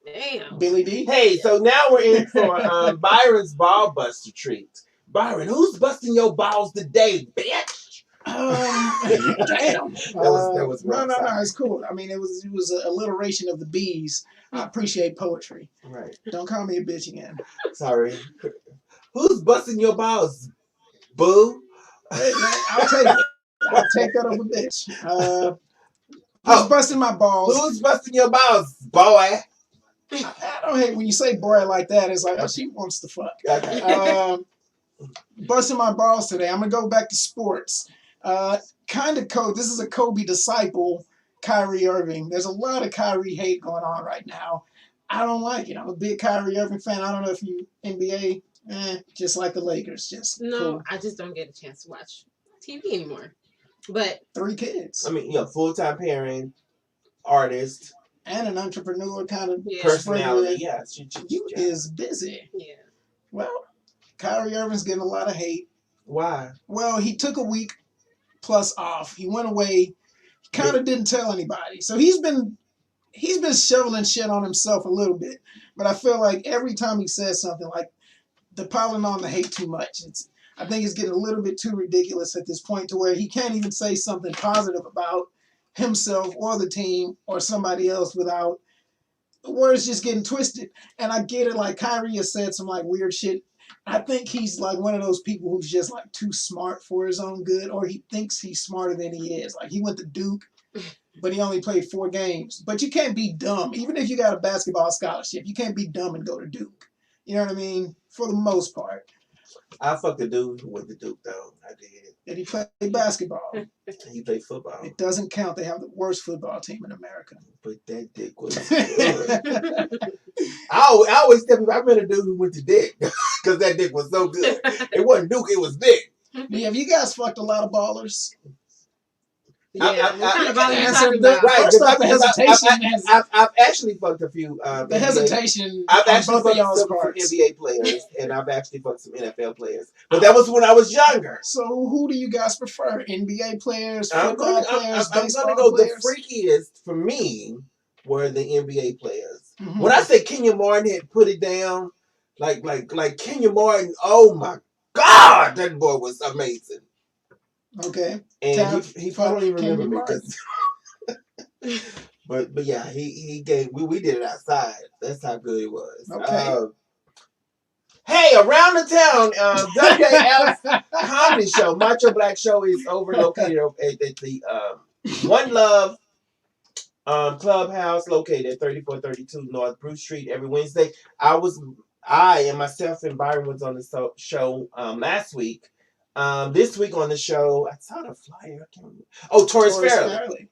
Damn. Billy D. Hey, so now we're in for Byron's ball buster treat. Byron, who's busting your balls today, bitch? Damn. That was no. It's cool. I mean, it was an alliteration of the B's. I appreciate poetry. Right. Don't call me a bitch again. Sorry. Who's busting your balls, boo? Hey, man, I'll take it. I'll take that over bitch. Who's busting my balls? Who's busting your balls, boy? I don't hate when you say boy like that. It's like, oh, she wants to fuck. Okay. Busting my balls today. I'm going to go back to sports. Kind of Kobe. This is a Kobe disciple, Kyrie Irving. There's a lot of Kyrie hate going on right now. I don't like it. I'm a big Kyrie Irving fan. I don't know if you NBA... just like the Lakers, just no. Cool. I just don't get a chance to watch TV anymore. But 3 kids. I mean, full-time parent, artist, and an entrepreneur kind of personality. Yeah, you is busy. Yeah. Well, Kyrie Irving's getting a lot of hate. Why? Well, he took a week plus off. He went away. He kind of didn't tell anybody. So he's been shoveling shit on himself a little bit. But I feel like every time he says something, like, the piling on the hate too much. I think it's getting a little bit too ridiculous at this point to where he can't even say something positive about himself or the team or somebody else without the words just getting twisted. And I get it, like Kyrie has said some like weird shit. I think he's like one of those people who's just like too smart for his own good, or he thinks he's smarter than he is. Like he went to Duke, but he only played 4 games. But you can't be dumb. Even if you got a basketball scholarship, you can't be dumb and go to Duke. You know what I mean? For the most part. I fucked a dude who went to Duke, though. I did. And he played basketball. He played football. It doesn't count. They have the worst football team in America. But that dick was good. I always tell people I met a dude who went to Dick because that dick was so good. It wasn't Duke, it was Dick. Yeah, have you guys fucked a lot of ballers? Yeah, what kind of ball you answer talking the- about? Right, First off, the hesitation I've actually fucked a few. The hesitation I've on actually both of fucked y'all's some parts. NBA players, and I've actually fucked some NFL players. But that was when I was younger. So who do you guys prefer? NBA players, I'm football going players, to baseball go players? the freakiest for me were the NBA players. Mhm. When I say Kenya Martin had put it down, like Kenya Martin, oh my God, that boy was amazing. Okay. And Tab he for probably don't even Kenya remember me Martin. because but yeah, he gave we did it outside. That's how good it was. Okay. Hey, around the town, WAF comedy show, Macho Black Show is located at the One Love Clubhouse, located at 3432 North Bruce Street every Wednesday. I and myself and Byron was on the show last week. This week on the show, I saw the flyer. I can't remember. Oh, Taurus Fairley.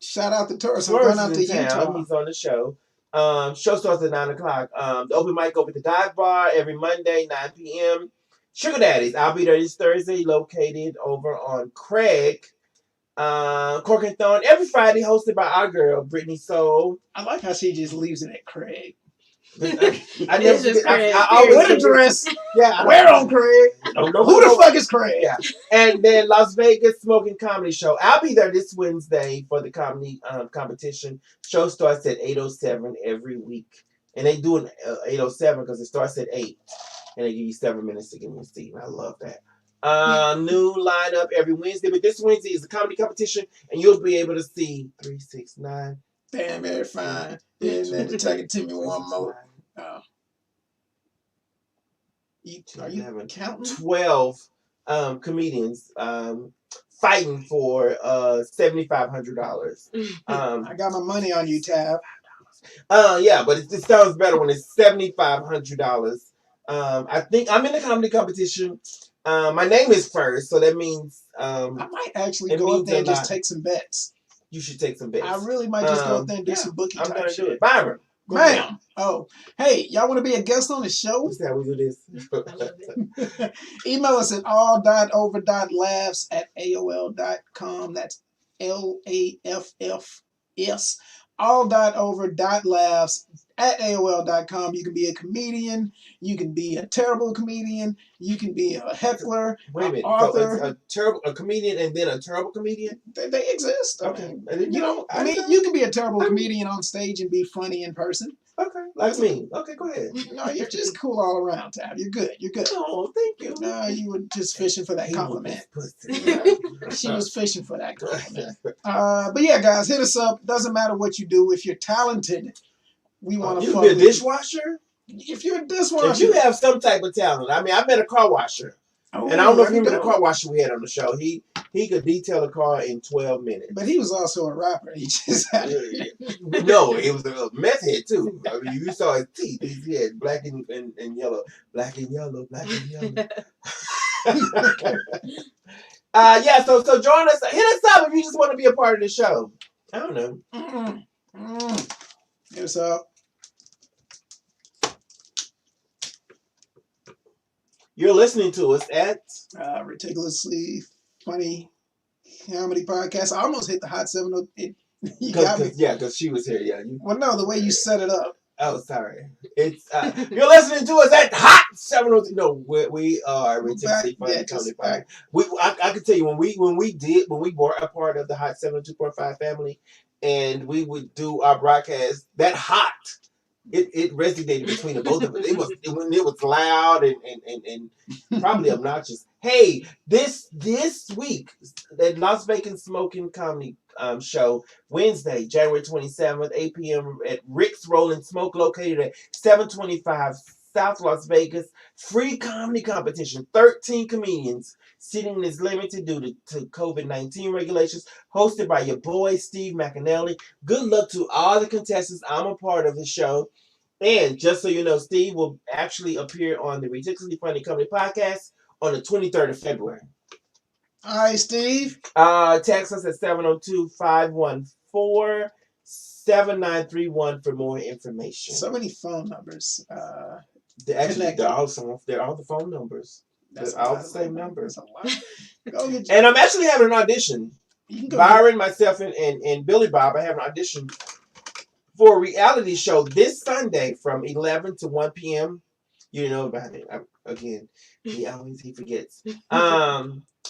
Shout out to Taurus. I'm Taurus going out is to in town. Utah. He's on the show. Show starts at 9 o'clock. The open mic over at the dive bar every Monday, 9 p.m. Sugar Daddies. I'll be there this Thursday, located over on Craig. Cork and Thorn every Friday, hosted by our girl, Brittany Soul. I like how she just leaves it at Craig. I never forget. I Always always address. Yeah. Where on Craig? Don't know Who the fuck is Craig? Yeah. And then Las Vegas Smoking Comedy Show. I'll be there this Wednesday for the comedy competition. Show starts at 8:07 every week. And they do it 8:07 because it starts at 8. And they give you 7 minutes to get in your seat. And I love that. New lineup every Wednesday. But this Wednesday is the comedy competition. And you'll be able to see 369. Damn, very fine. And then take it to me one more. Are you counting? 12 comedians fighting for $7,500. I got my money on you, Tab. Yeah, but it sounds better when it's $7,500. I think I'm in the comedy competition. My name is first, so that means I might actually go up there and just take some bets. You should take some bets. I really might just go up there and do some bookie type shit. Do it. Byron. Bam. Oh, hey, y'all want to be a guest on the show? That's how we do this. Email us at all.over.laughs@aol.com. That's LAFFS. all.over.laughs@aol.com. You can be a comedian. You can be a terrible comedian. You can be a heckler. Wait a minute. Author. So a comedian and then a terrible comedian? They exist. Okay. You can be a terrible comedian on stage and be funny in person. Okay. Like me. Okay, go ahead. No, you're just cool all around, Tab. You're good. You're good. Oh, thank you. No, you were just fishing for that compliment. She was fishing for that compliment. But yeah, guys, hit us up. Doesn't matter what you do. If you're talented, we want to You fuck can be a with dishwasher? If you're a dishwasher. If you have some type of talent. I mean, I met a car washer. Oh, and I don't know if you remember the car washer we had on the show. He could detail a car in 12 minutes. But he was also a rapper. He just had No, it was a meth head too. I mean, you saw his teeth. He had black and yellow. Black and yellow, black and yellow. Yeah, so join us. Hit us up if you just want to be a part of the show. I don't know. Hit us up. You're listening to us at Ridiculously Funny Comedy Podcast. I almost hit the Hot 708. Because she was here. Yeah. Well, no, the way you set it up. Oh, sorry. It's you're listening to us at Hot 702. No, we are Ridiculously Funny Comedy Podcast. I can tell you when we were a part of the Hot 702.5 family, and we would do our broadcast. That hot. It resonated between the both of us. It was loud and probably obnoxious. Hey, this week at Las Vegas Smoking Comedy show, Wednesday, January 27th, 8 p.m. at Rick's Rollin' Smoke, located at 725 South Las Vegas. Free comedy competition. 13 comedians. Seating is limited due to COVID-19 regulations. Hosted by your boy, Steve McAnally. Good luck to all the contestants. I'm a part of the show. And just so you know, Steve will actually appear on the Ridiculously Funny Comedy Podcast on the 23rd of February. All right, Steve. Text us at 702-514-7931 for more information. So many phone numbers. They're all the phone numbers. They're all the same numbers. And I'm actually having an audition. Byron, myself, and Billy Bob, I have an audition for a reality show this Sunday from 11 to 1 p.m. You know about it. He forgets.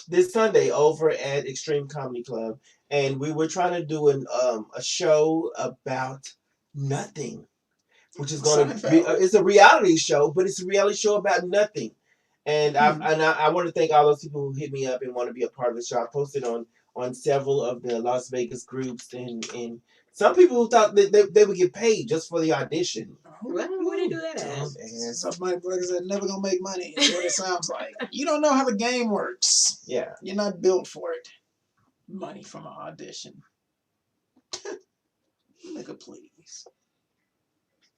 This Sunday over at Extreme Comedy Club. And we were trying to do a show about nothing. which is going to be Seinfeld. it's a reality show, but it's a reality show about nothing. And I want to thank all those people who hit me up and want to be a part of the show. I posted on several of the Las Vegas groups, and some people who thought that they would get paid just for the audition. Where do you do that at? Some money bloggers that never gonna make money. Is what it sounds like. You don't know how the game works. Yeah. You're not built for it. Money from an audition. Nigga, please.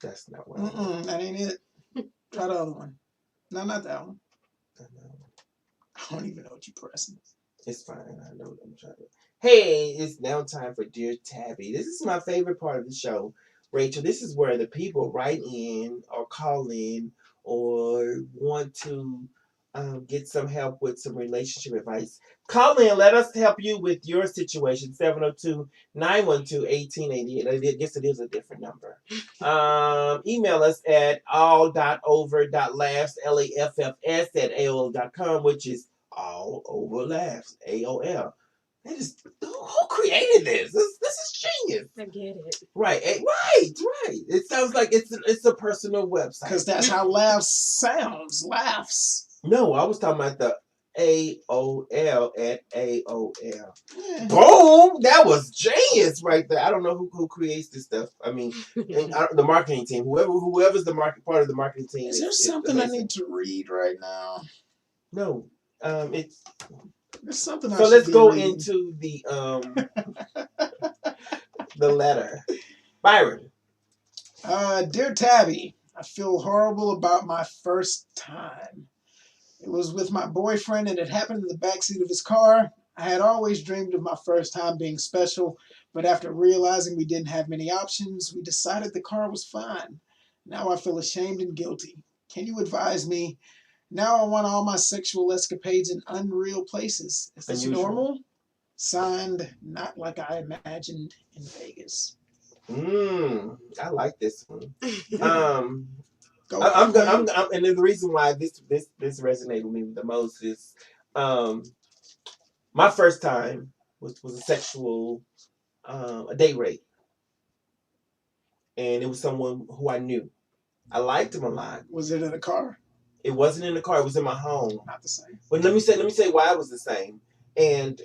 That's not what I want. That ain't it. Try the other one. No, not that one. I don't even know what you're pressing. It's fine. I know what I'm trying to. Hey, it's now time for Dear Tabby. This is my favorite part of the show. Racheal, this is where the people write in or call in or want to get some help with some relationship advice. Call in. Let us help you with your situation. 702-912-1888. I guess it is a different number. Email us at all.over.laughs, LAFFS@AOL.com, which is all over laughs, AOL. They just, who created this? This is genius. I get it. Right. It sounds like it's a personal website. Because that's how laughs sounds. Laughs. No, I was talking about the AOL at AOL. Yeah. Boom! That was genius right there. I don't know who creates this stuff. I mean, the marketing team, whoever's the part of the marketing team. Is there something I need to read right now? No, it's. There's something. So let's go into the the letter. Byron. Dear Tabby, I feel horrible about my first time. It was with my boyfriend and it happened in the backseat of his car. I had always dreamed of my first time being special, but after realizing we didn't have many options, we decided the car was fine. Now I feel ashamed and guilty. Can you advise me? Now I want all my sexual escapades in unreal places. Is this normal? Signed, not like I imagined in Vegas. I like this one. And the reason why this resonated with me the most is, my first time was a sexual, a date rape, and it was someone who I knew. I liked him a lot. Was it in a car? It wasn't in the car. It was in my home. Not the same. But let me say why it was the same. And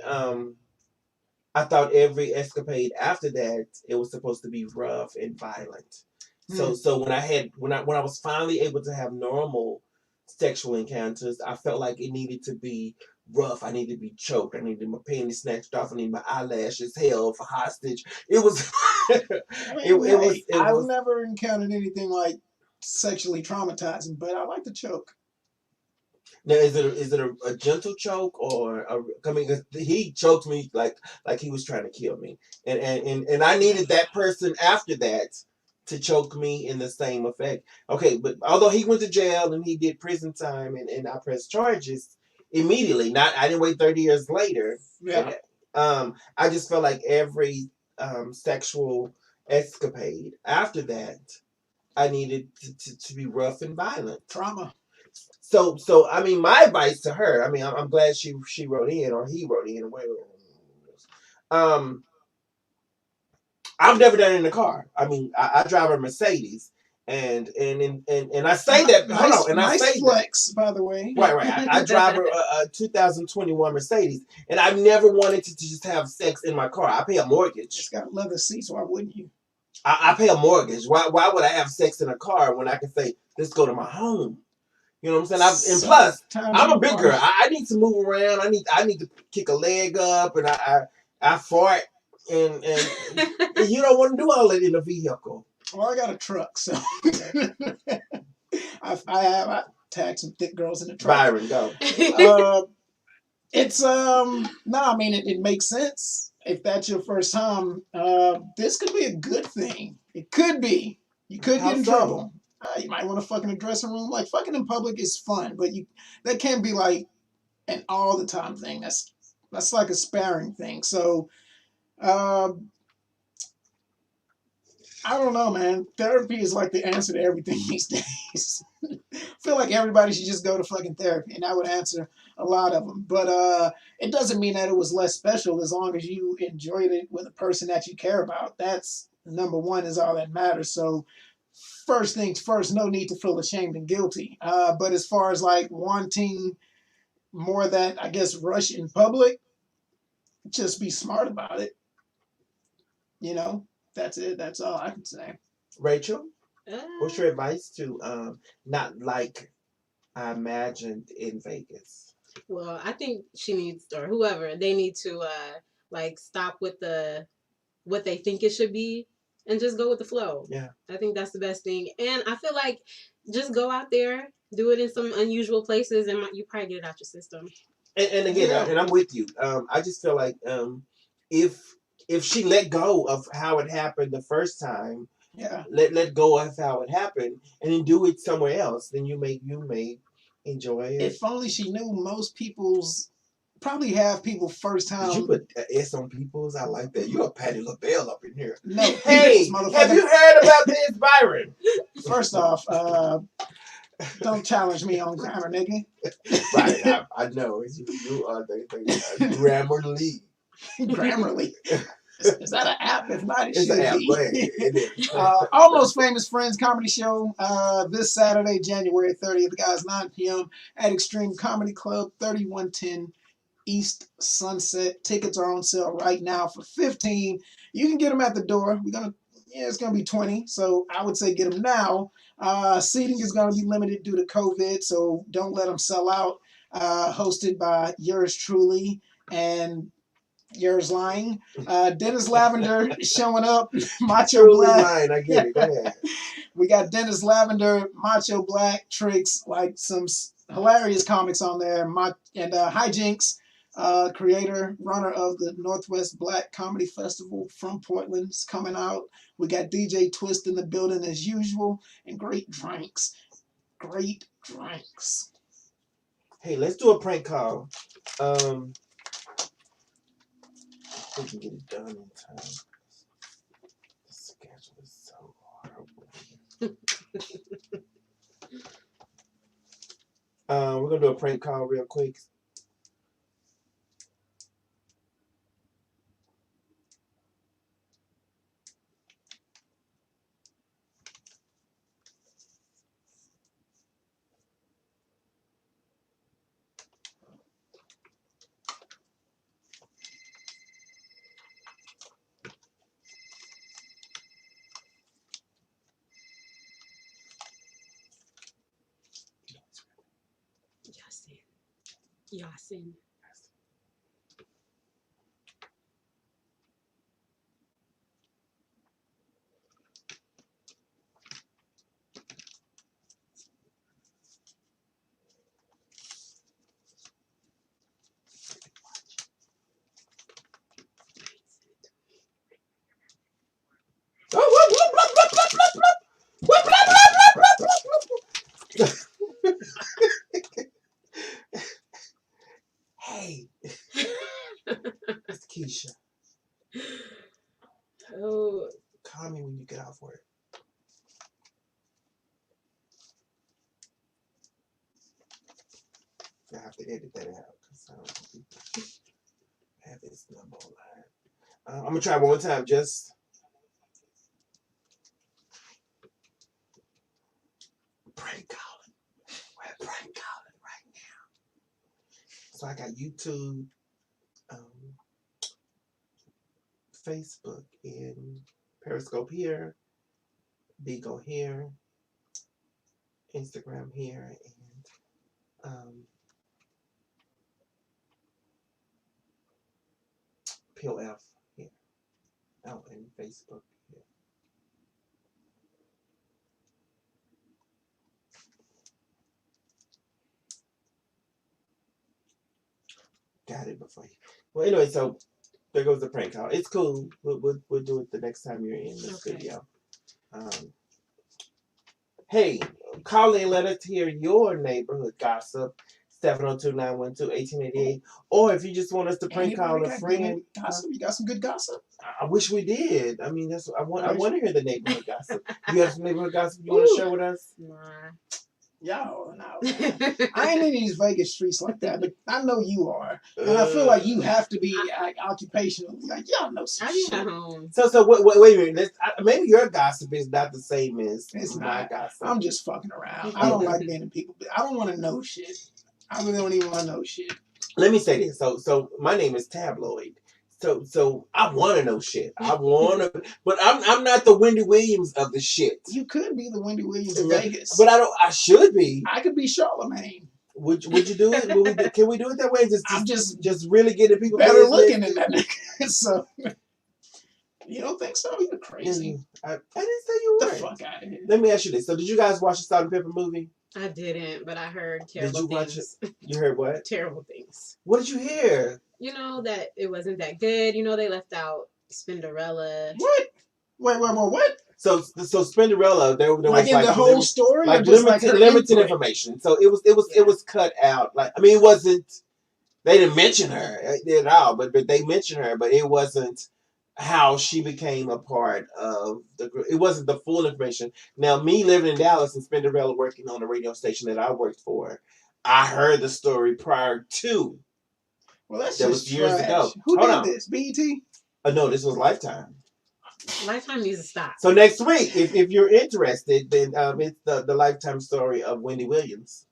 I thought every escapade after that it was supposed to be rough and violent. So when I was finally able to have normal sexual encounters, I felt like it needed to be rough. I needed to be choked. I needed my panties snatched off. I needed my eyelashes held for hostage. It was. I've never encountered anything like sexually traumatizing, but I like to choke. Now, is it a gentle choke or he choked me like he was trying to kill me, and I needed that person after that to choke me in the same effect. Okay, but although he went to jail and he did prison time and I pressed charges immediately, I didn't wait 30 years later. Yeah. I just felt like every sexual escapade after that, I needed to be rough and violent. Trauma. So I mean, my advice to her, I mean, I'm glad she wrote in or he wrote in or whatever. I've never done it in a car. I mean, I drive a Mercedes, and I say that. Nice, hold on, and nice I say flex, by the way. Right. I drive a 2021 Mercedes, and I've never wanted to just have sex in my car. I pay a mortgage. It's got leather seats. Why wouldn't you? I pay a mortgage. Why would I have sex in a car when I can say, let's go to my home? You know what I'm saying? And plus, I'm a big girl. I need to move around. I need to kick a leg up, and I fart, and you don't want to do all that in a vehicle. Well, I got a truck, so I tagged some thick girls in the truck. Byron, go. It's I mean it makes sense. If that's your first time, this could be a good thing. It could be. You could get in trouble. You might want to fuck in a dressing room. Like, fucking in public is fun, but that can't be like an all the time thing. That's like a sparing thing. So, I don't know, man. Therapy is like the answer to everything these days. I feel like everybody should just go to fucking therapy, and that would answer a lot of them. But it doesn't mean that it was less special as long as you enjoyed it with a person that you care about. That's number one, is all that matters. So first things first, no need to feel ashamed and guilty. But as far as like wanting more of that, I guess, rush in public, just be smart about it. You know, that's it. That's all I can say. Rachel, Uh, what's your advice to not like I imagined in Vegas? well, I think she needs, or whoever, they need to like stop with what they think it should be and just go with the flow. Yeah. I think that's the best thing. And I feel like just go out there, do it in some unusual places, and you probably get it out your system. And again, Yeah. and I'm with you. I just feel like if she let go of how it happened the first time, Yeah. let go of how it happened, and then do it somewhere else, then you may enjoy it. If only she knew most people's probably have people first Did you time. put S on people's? I like that. You're a Patty LaBelle up in here. No, Hey, people's, have you motherfucker. heard about this, Byron? First off, don't challenge me on grammar, nigga. Right, I know. You are the Grammarly. Grammarly. Is that an app? If not, it It's should an app. be. Go ahead. It is. Almost Famous Friends comedy show this Saturday, January 30th, guys, 9 p.m. at Extreme Comedy Club, 3110 East Sunset. Tickets are on sale right now for $15. You can get them at the door. It's gonna be $20, so I would say get them now. Seating is gonna be limited due to COVID, so don't let them sell out. Hosted by yours truly and yours lying. Dennis Lavender showing up. Macho Truly Black. lying. I get it. Go ahead. We got Dennis Lavender, Macho Black, Tricks, like some hilarious comics on there. And Hijinks, creator, runner of the Northwest Black Comedy Festival from Portland, is coming out. We got DJ Twist in the building as usual, and great drinks. Great drinks. Hey, let's do a prank call. We can get it done in time. The schedule is so horrible. We're gonna do a prank call real quick. Yasin. Hey, it's Keisha. Oh, Call me when you get off work. I have to edit that out because I don't want people to have this number online. I'm gonna try one more time. Just prank calling. We're prank calling right now. So I got YouTube, Facebook, and Periscope here, Beagle here, Instagram here, and PLF here. Oh, and Facebook here. Got it before you. Well, anyway, so there goes the prank call. It's cool. We'll do it the next time you're in the studio. Hey, call in, let us hear your neighborhood gossip. 702-912-1888. Or if you just want us to prank call a friend. Gossip? You got some good gossip? I wish we did. I mean, I want to hear the neighborhood gossip. You have some neighborhood gossip you want to share with us? nah. Y'all now. I ain't in these Vegas streets like that, but I know you are, and I feel like you have to be occupationally like y'all know some I be shit. at home. So wait a minute. Maybe your gossip is not the same as It's my not. gossip. I'm just fucking around. I don't like being in people. I don't want to know shit. I really don't even want to know shit. Let me say this. So my name is Tabloid. So I want to know shit. I want to, but I'm not the Wendy Williams of the shit. You could be the Wendy Williams of Vegas, but I should be. I could be Charlamagne. Would you do it? Can we do it that way? I'm just really get at people better looking than that nigga. So you don't think so? You're crazy. I didn't say you were. The fuck out of here. Let me ask you this. So did you guys watch the Salt and Pepper movie? I didn't, but I heard terrible Did you things. watch it? You heard what? Terrible things. What did you hear? You know that it wasn't that good. You know they left out Spinderella. What? Wait, what? So Spinderella, there like was in the whole story, like or just limited input? information. So it was cut out. Like I mean, it wasn't. They didn't mention her at all, but they mentioned her, but it wasn't how she became a part of the group. It wasn't the full information. Now, me living in Dallas and Spinderella working on a radio station that I worked for, I heard the story prior to. Well, that's that just was years trash. ago. Who Hold did on. this? BET? No, this was Lifetime. Lifetime needs to stop. So next week, if you're interested, then it's the Lifetime story of Wendy Williams.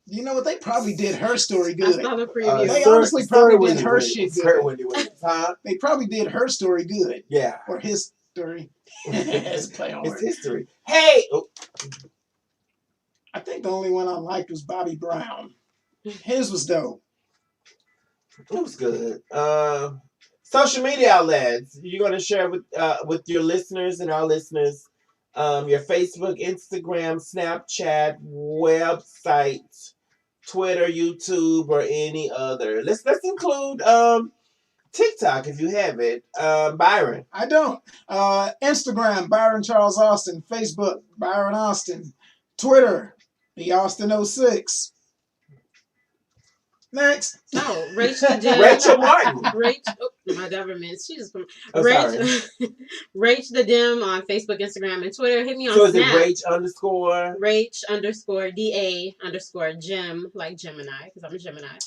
You know what? They probably did her story good. I saw the preview. They honestly probably did her shit good. Wendy Williams, huh? They probably did her story good. Yeah. Or his story. It's play on It's words. history. Hey! Oh. I think the only one I liked was Bobby Brown. His was dope. It was good. Social media outlets. You're gonna share with your listeners and our listeners your Facebook, Instagram, Snapchat, website, Twitter, YouTube, or any other. Let's include TikTok if you have it. Byron. I don't. Instagram, Byron Charles Austin. Facebook, Byron Austin. Twitter, the Austin 06. Next. Oh, Rachel Jim. Racheal Martin. My government. She's from Sorry. Rach the Dim on Facebook, Instagram, and Twitter. Hit me on So is Snap. it Rach_DA_Jim, like Gemini, because I'm a Gemini.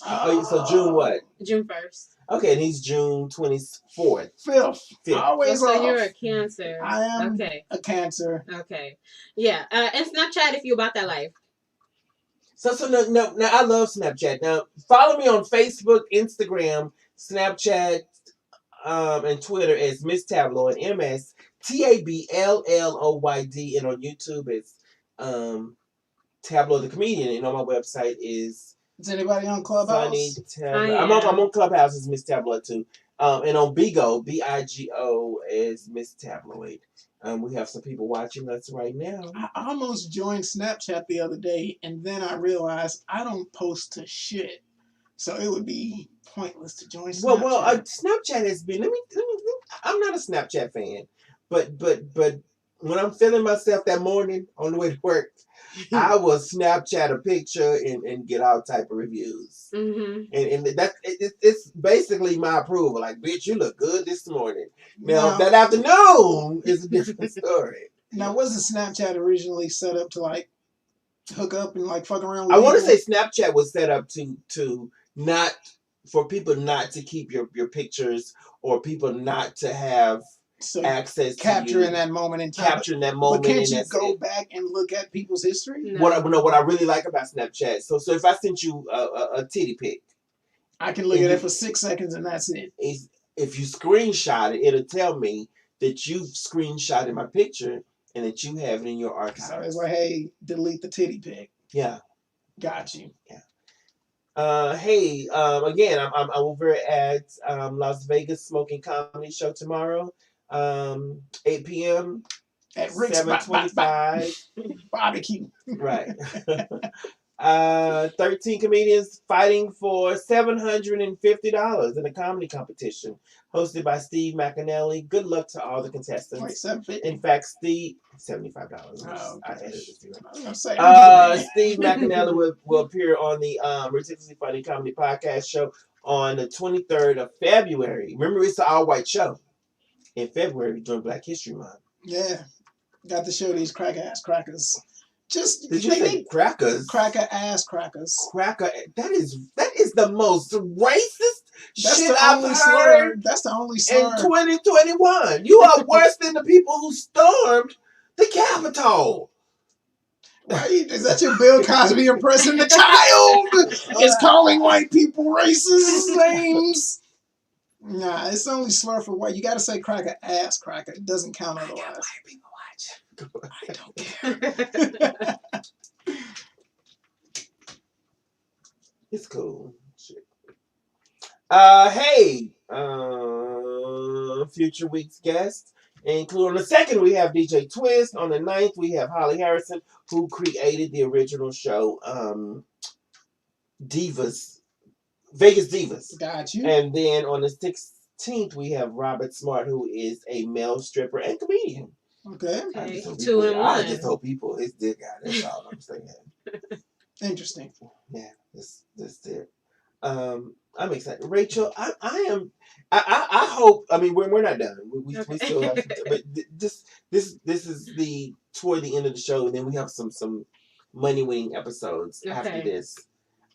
So June what? June 1st. Okay, and he's June 24th. Fifth. Always so off. you're a Cancer. I am okay. a Cancer. Okay. Yeah. And Snapchat if you about that life. So now I love Snapchat. Now follow me on Facebook, Instagram, Snapchat, and Twitter as Miss Tabloid, MSTABLLOYD, and on YouTube it's Tabloid the Comedian, and on my website is. Is anybody on Clubhouse? I'm on Clubhouse as Miss Tabloid too, and on Bigo BIGO as Miss Tabloid. We have some people watching us right now. I almost joined Snapchat the other day, and then I realized I don't post to shit, so it would be pointless to join Snapchat. Well, Snapchat has been. Let me. I'm not a Snapchat fan, but when I'm feeling myself that morning on the way to work, I will Snapchat a picture and get all type of reviews. Mm-hmm. And it's basically my approval. Like, bitch, you look good this morning. Now that afternoon is a different story. Now, wasn't Snapchat originally set up to like hook up and like fuck around with I want to people? say Snapchat was set up to not for people not to keep your pictures or people not to have access capturing to that moment in time. Capturing that moment. But can't you go back and look at people's history? No. What I really like about Snapchat. So if I sent you a titty pic, I can look at it for 6 seconds and that's it. If you screenshot it, it'll tell me that you've screenshotted my picture and that you have it in your archive. So it's like, hey, delete the titty pic. Yeah. Got you. Yeah. Again, I'm over at Las Vegas Smoking Comedy Show tomorrow, 8 p.m. At Rick's 725 barbecue. Right. 13 comedians fighting for $750 in a comedy competition hosted by Steve McAnally. Good luck to all the contestants. Wait, $750? In fact, Steve $75. Oh, I edited this. Steve McAnally will appear on the Ridiculously Funny Comedy Podcast show on the 23rd of February. Remember, it's an all-white show in February during Black History Month. Yeah. Got to show these crack-ass crackers Just Did you they say need crackers? cracker ass crackers. Cracker. That is the most racist That's shit the I've only heard slur. That's the only in slur. 2021. You are worse than the people who stormed the Capitol. Right? Is that your Bill Cosby impression? The child is calling white people racist names. Nah, it's only slur for white. You got to say cracker ass cracker. It doesn't count otherwise. White people watch. I don't care. It's cool. Shit. Hey, future week's guest. Include on the 2nd, we have DJ Twist. On the 9th, we have Holly Harrison, who created the original show, Divas, Vegas Divas. Got you. And then on the 16th, we have Robert Smart, who is a male stripper and comedian. Okay. Okay, I 2 in 1. I just hope people his dick out. That's all I'm saying. Interesting. Yeah, that's it. I'm excited. Racheal, I am. I hope. I mean, we're not done. We still have. But this is the toward the end of the show, and then we have some money winning episodes after this.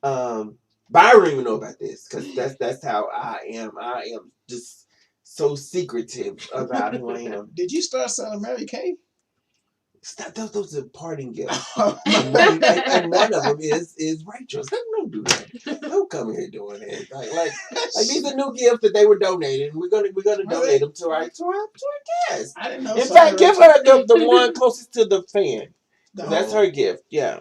Byron don't even know about this because that's how I am. I am just so secretive about who I am. Did you start selling Mary Kay? Stop, those are parting gifts. and one of them is Racheal's. Don't do that. Don't come here doing it. Like these are new gifts that they were donating. We're gonna donate them to our guests. I didn't know. In fact, give her the one closest to the fan. That's her gift. Yeah.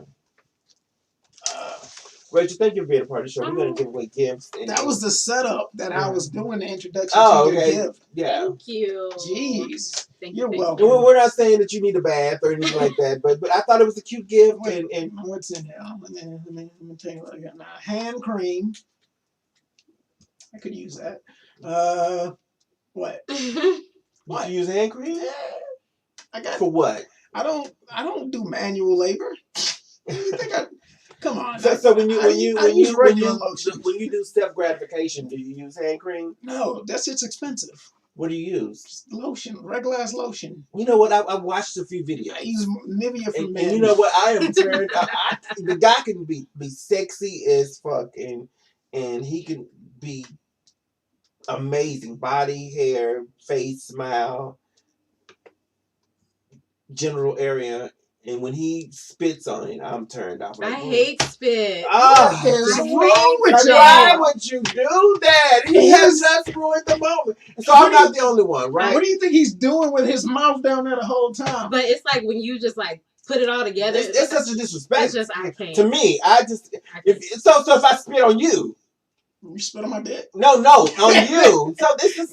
Racheal, thank you for being a part of the show. We're gonna give away gifts. That was the setup that I was doing the introduction to your gift. Yeah. Thank you. Jeez. Thank You're you. welcome. We're not saying that you need a bath or anything like that, but I thought it was a cute gift. Wait, and what's in there? Let me tell you what I got now. Hand cream. I could use that. What? What? You use hand cream? Yeah. I got. For what? I don't do manual labor. You think I? Come on. So when you lotion. When you do self gratification, do you use hand cream? No, that's just expensive. What do you use? Just lotion, regular ass lotion. You know what? I watched a few videos. I use Nivea for men. And you know what? I am turned. The guy can be sexy as fuck, and he can be amazing. Body, hair, face, smile, general area. And when he spits on it, I'm turned off. I hate spit. What is wrong with you? Why would you do that? He has just ruined the moment. So I'm not the only one, right? What do you think he's doing with his mouth down there the whole time? But it's like when you just like put it all together. It's such a disrespect. It's just I can't. To me, so if I spit on you. You spit on my dick? No, on you. So this is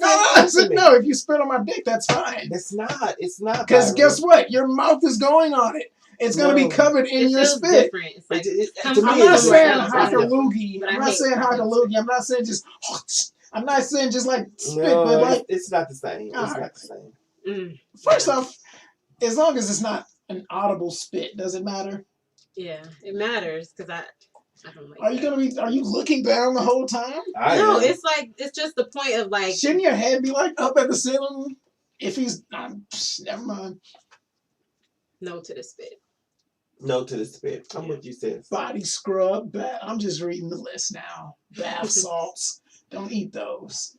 no. If you spit on my dick, that's fine. It's not. It's not. Because guess what? Your mouth is going on it. It's going to be covered in your spit. Like, I'm not saying hockaloogie. I'm not saying hockaloogie. I'm not saying just. I'm not saying just like spit, but like it's not the same. It's not the same. First off, as long as it's not an audible spit, does it matter? Yeah, it matters because I don't like. Are you looking down the whole time? No, it's like it's just the point of like. Shouldn't your head be like up at the ceiling? If he's never mind. No to the spit. No to the spit. I'm with you, sis. Body scrub. I'm just reading the list now. Bath salts. Don't eat those.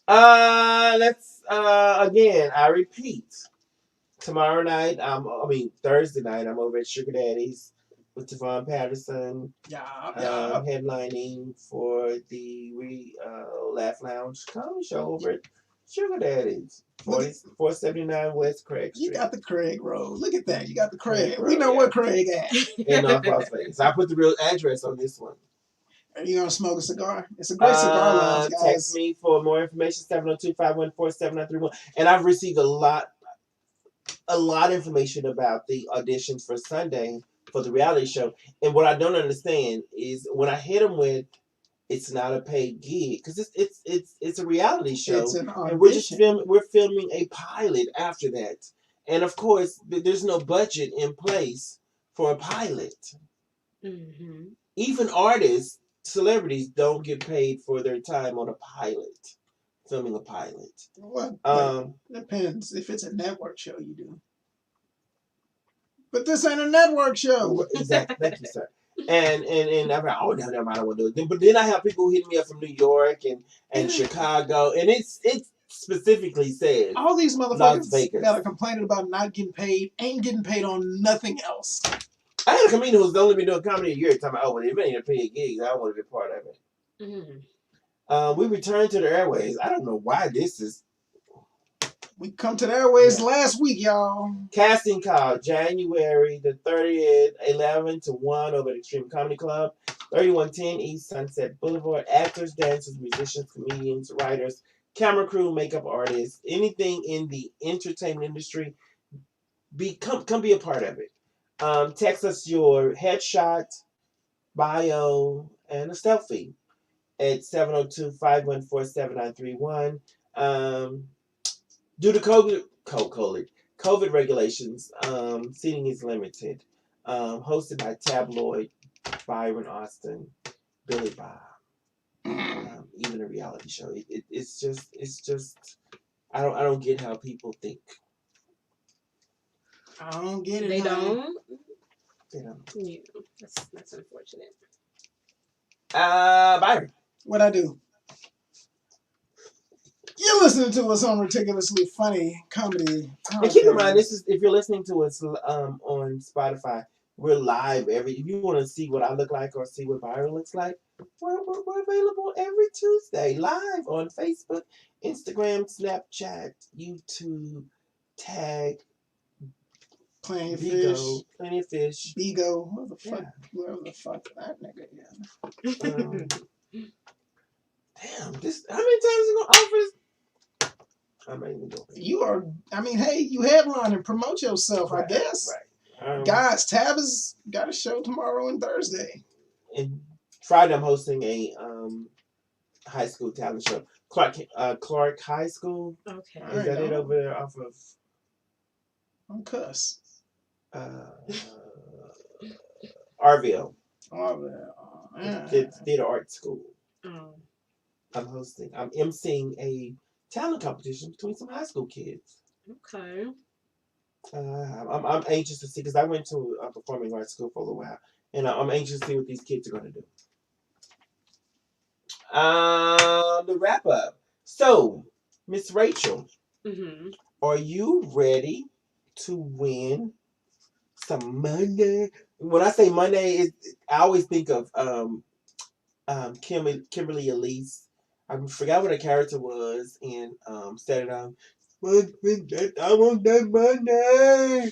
Let's again. I repeat. Tomorrow night, Thursday night, I'm over at Sugar Daddy's with Tavon Patterson. Headlining for the Laugh Lounge comedy show over at Sugar Daddy's. 479 West Craig Street. You got the Craig Road. Look at that. You got the Craig. We know what Craig at. In North Las Vegas. I put the real address on this one. Are you going to smoke a cigar? It's a great cigar lounge, guys. Text me for more information, 702-514-7931. And I've received a lot of information about the auditions for Sunday for the reality show. And what I don't understand is when I hit them with, it's not a paid gig because it's a reality show, and we're filming a pilot after that, and of course there's no budget in place for a pilot. Mm-hmm. Even artists, celebrities don't get paid for their time on a pilot, filming a pilot. Well, depends. If it's a network show, you do. But this ain't a network show. Exactly. Thank you, sir. And I'm like, oh no, never mind, I don't want to do it. But then I have people hitting me up from New York and Chicago, and it specifically says All these Las motherfuckers Vegas. that are complaining about not getting paid ain't getting paid on nothing else. I had a comedian who's only been doing comedy a year. Talking about, oh, well, if it ain't a paid gigs, I don't want to be part of it. We returned to the airways. I don't know why this is. We come to the airways last week, y'all. Casting call, January the 30th, 11 to 1 over at Extreme Comedy Club, 3110 East Sunset Boulevard. Actors, dancers, musicians, comedians, writers, camera crew, makeup artists, anything in the entertainment industry, come be a part of it. Text us your headshot, bio, and a selfie at 702-514-7931. Due to COVID regulations, seating is limited. Hosted by tabloid Byron Austin, Billy Bob, even a reality show. It's just I don't get how people think. I don't get it. They don't. They don't. Yeah, that's unfortunate. Byron, What I do? You're listening to us on Ridiculously Funny Comedy. and keep in mind, this is if you're listening to us on Spotify. We're live if you want to see what I look like or see what Byron looks like, we're available every Tuesday live on Facebook, Instagram, Snapchat, YouTube, tag Plenty of Bigo, fish. Plenty of Fish. Bigo. Whoever the fuck that nigga is. Damn, how many times is gonna offer? I'm not even doing it. You are, hey, you headline and promote yourself, Right, I guess. Right. Guys, Tab has got a show tomorrow and Thursday. And Friday, I'm hosting a high school talent show. Clark High School. Okay. Is that it over there off of? I'm cuss. Arville. Yeah. It's theater art school. Oh. I'm emceeing a talent competition between some high school kids. Okay. I'm anxious to see because I went to a performing arts school for a little while, and I'm anxious to see what these kids are going to do. The wrap up. So, Miss Racheal, are you ready to win some money? When I say money, I always think of Kimberly Elise. I forgot what her character was in Saturday Night. I want that money.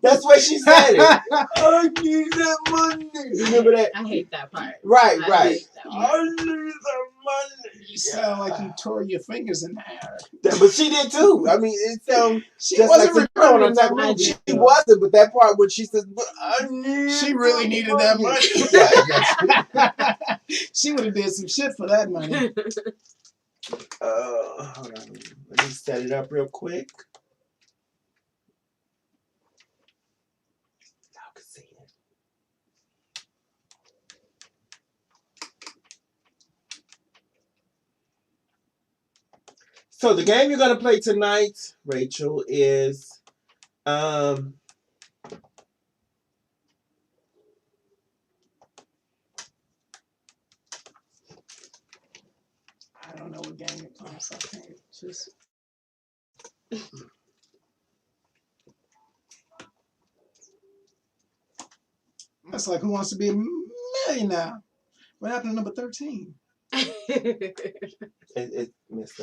That's what she said. I need that money. Remember that? I hate that part. Right. I hate that part. I need that money. You sound like you tore your fingers in the air. But she did too. I mean, it sounds she just wasn't like recording that money. movie. She wasn't, but that part when she says, "But I need," she really needed that money. Yeah. She would have did some shit for that money. Hold on. Let me set it up real quick. Y'all can see it. So the game you're gonna play tonight, Racheal, is I don't know what game you're playing, so I can't just. That's like Who Wants to Be a Millionaire? What happened to number 13? it messed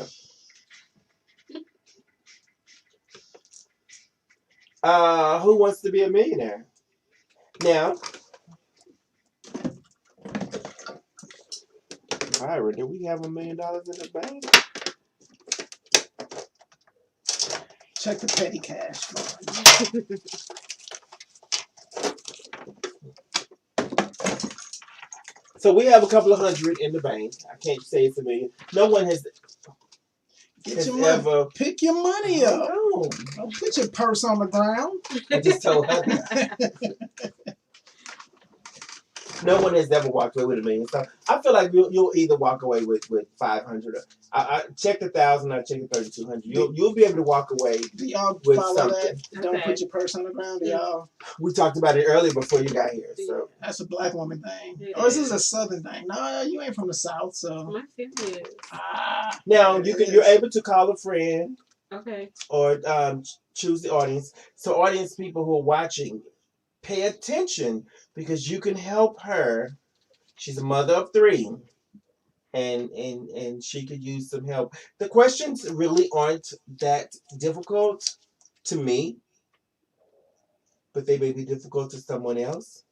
up. Who Wants to Be a Millionaire? Now, Byron, do we have $1 million in the bank? Check the petty cash fund. So we have a couple of hundred in the bank. I can't say it's $1 million. No one has. Get your money. Pick your money up. Don't put your purse on the ground. I just told her. No one has ever walked away with $1 million. So I feel like you'll either walk away with 500. I checked 1,000. I checked 3,200. You'll be able to walk away. Do y'all with follow something. that? Don't put your purse on the ground. Do y'all? We talked about it earlier before you got here. So That's a black woman thing. It Or this is. is a southern thing. No, you ain't from the south, so. My family is. now you're able to call a friend. Okay. Or choose the audience. So audience people who are watching, pay attention because you can help her. She's a mother of 3, and she could use some help. The questions really aren't that difficult to me, but they may be difficult to someone else.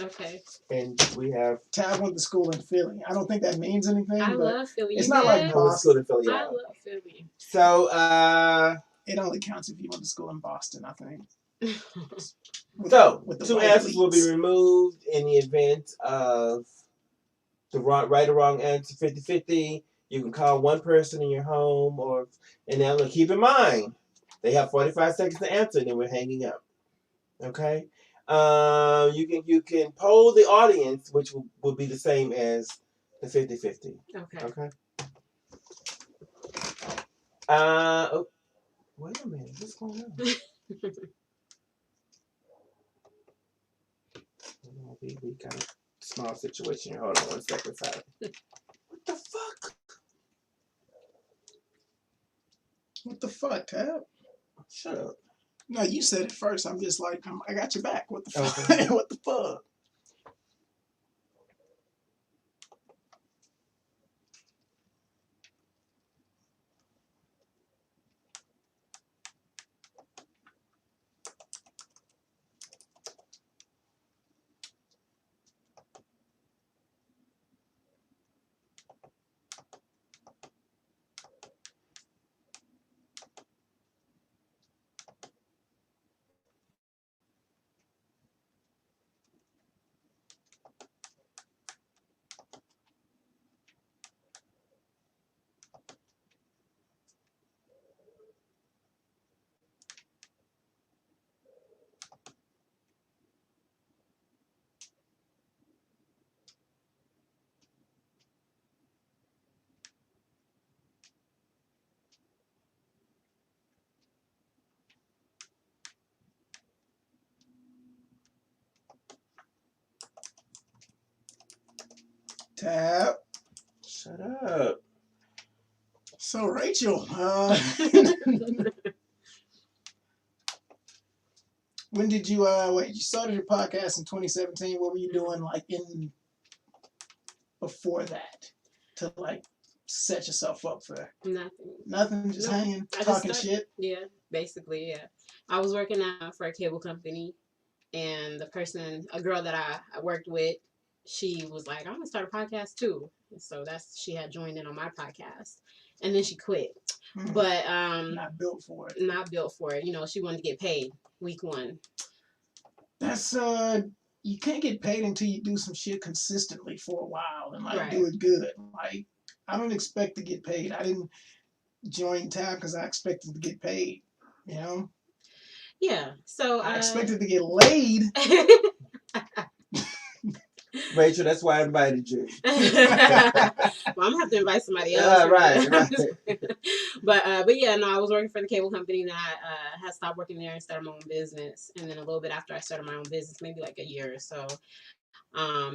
Okay. And we have Tab went to school in Philly. I don't think that means anything. I but love Philly. It's You not did? like Boston. I love Philly. So it only counts if you went to school in Boston, I think. With 2 white answers will be elites. removed in the event of the right or wrong answer 50-50. You can call one person in your home, and now look, keep in mind they have 45 seconds to answer, and then we're hanging up. Okay. You can poll the audience, which will be the same as the 50-50. Okay. Oh, wait a minute, what's going on? We got a small situation here. Hold on 1 second, sorry. What the fuck? What the fuck, Tab? Shut up. No, you said it first. I'm just like, I got your back. What the fuck? Okay. What the fuck? Tab. Shut up. So, Racheal, when did you you started your podcast in 2017. What were you doing like in before that to like set yourself up for nothing, just hanging, talking shit? Yeah, basically, yeah. I was working for a cable company, and a girl that I worked with, she was like, I'm gonna start a podcast too. And so she had joined in on my podcast, and then she quit. But not built for it. Not built for it. You know, she wanted to get paid week 1. That's you can't get paid until you do some shit consistently for a while and like do it good. Like I don't expect to get paid. I didn't join Tab because I expected to get paid. You know. Yeah. So I expected to get laid. Racheal, that's why I invited you. Well, I'm gonna have to invite somebody else. Right. But yeah, no, I was working for the cable company. Then I had stopped working there and started my own business. And then a little bit after I started my own business, maybe like a year or so,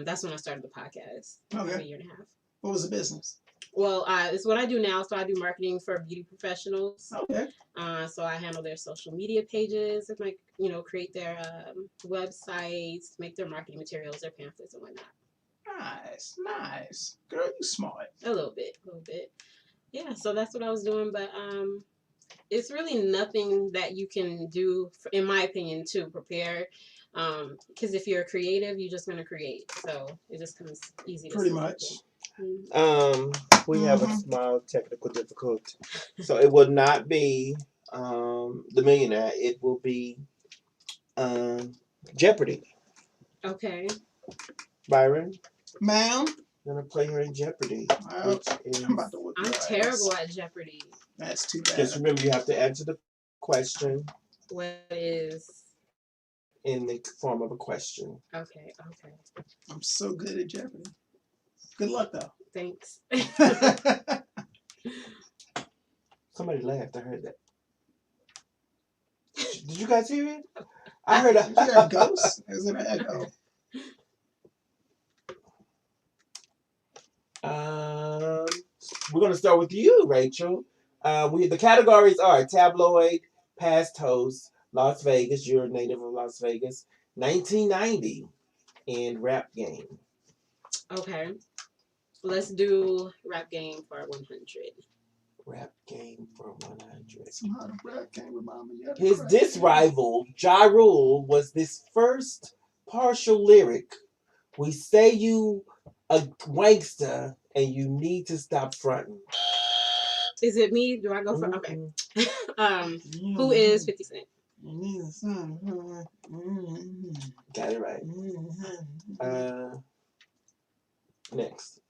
that's when I started the podcast. Okay. Like a year and a half. What was the business? Well, it's what I do now. So I do marketing for beauty professionals. Okay. So I handle their social media pages and create their websites, make their marketing materials, their pamphlets and whatnot. Nice. Girl, you smart. A little bit. Yeah, so that's what I was doing. But it's really nothing that you can do, in my opinion, to prepare. Because if you're creative, you're just going to create. So it just comes easy to pretty much. We have a small technical difficulty. So it will not be The Millionaire. It will be Jeopardy. Okay. Byron? Ma'am? I'm going to play her in Jeopardy. I'm terrible at Jeopardy. That's too bad. Just remember, you have to answer the question. What is... in the form of a question. Okay. I'm so good at Jeopardy. Good luck though. Thanks. Somebody laughed. I heard that. Did you guys hear it? I heard a Did you hear a ghost? Is it an echo? We're gonna start with you, Racheal. The categories are tabloid, past host, Las Vegas. You're a native of Las Vegas. 1990 and rap game. Okay. Let's do rap game for 100. Rap game for 100. Somehow the rap can't remind me of the His crack diss game. rival, Ja Rule, was this first partial lyric. We say you a wankster and you need to stop fronting. Is it me? Do I go for? Okay. Who is 50 Cent? Got it right. Next.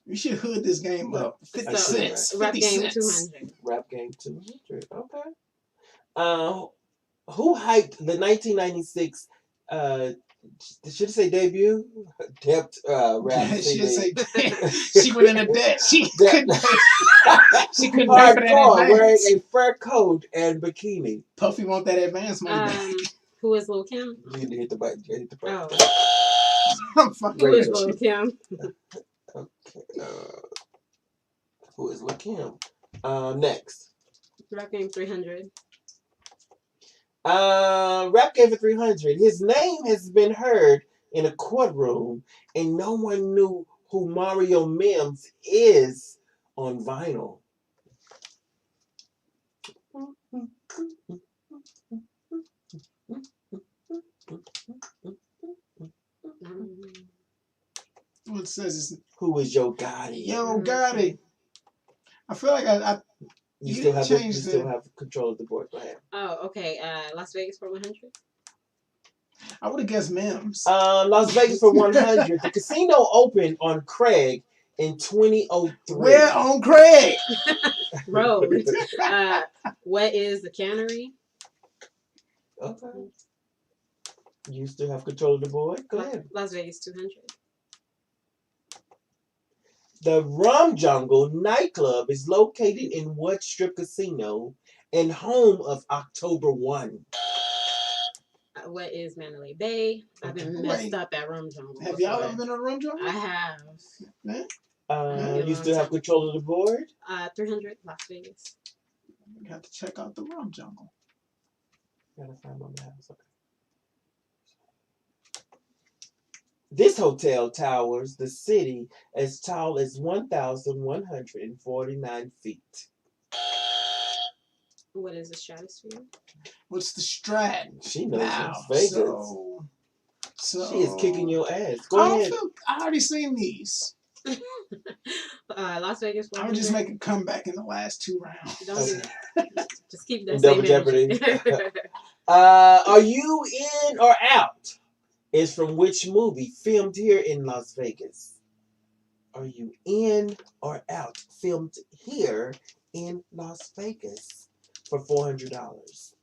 We should hood this game up. 50 So, cents. rap 50 game cents. 200. Rap game 200. Okay. Who hyped the 1996 should it say debut? Depth rap She CD. say she went into debt. She couldn't pay. She couldn't pay for that Hardcore, wearing advance. a fur coat and bikini. Puffy want that advance money back. Who is Lil Kim? You need to hit the button. You hit the button. Oh, I'm fucking who is with Lil you. Kim? Okay. Who is Lil Kim? Next. Rap game 300. Rap game for 300. His name has been heard in a courtroom, and no one knew who Mario Mims is on vinyl. What it says is Who is Yo Gotti? Yo Gotti. I feel like I You You still didn't have change you the- still have control of the board. Go ahead. Oh, okay. Las Vegas for 100. would have guessed Mims. Las Vegas for 100. The casino opened on Craig in 2003. Where on Craig? Road. What is the cannery? Okay. You still have control of the board. Go ahead. Las Vegas 200. The Rum Jungle nightclub is located in what strip casino and home of October 1? What is Mandalay Bay? I've been messed up at Rum Jungle. Have y'all before. ever been on a rum jungle? I have. You still have control of the board? 300 Las Vegas. You have to check out the rum jungle. Gotta find my maps. Okay. This hotel towers the city as tall as 1,149 feet. What is the stratosphere? What's the strat? She knows Now, Las Vegas. so She is kicking your ass. Go I don't ahead. feel. I already seen these. Las Vegas. I would just make a comeback in the last 2 rounds. Don't do that. Just keep that Double same energy. Jeopardy. Are you in or out? Is from which movie filmed here in Las Vegas? Are you in or out? Filmed here in Las Vegas for $400.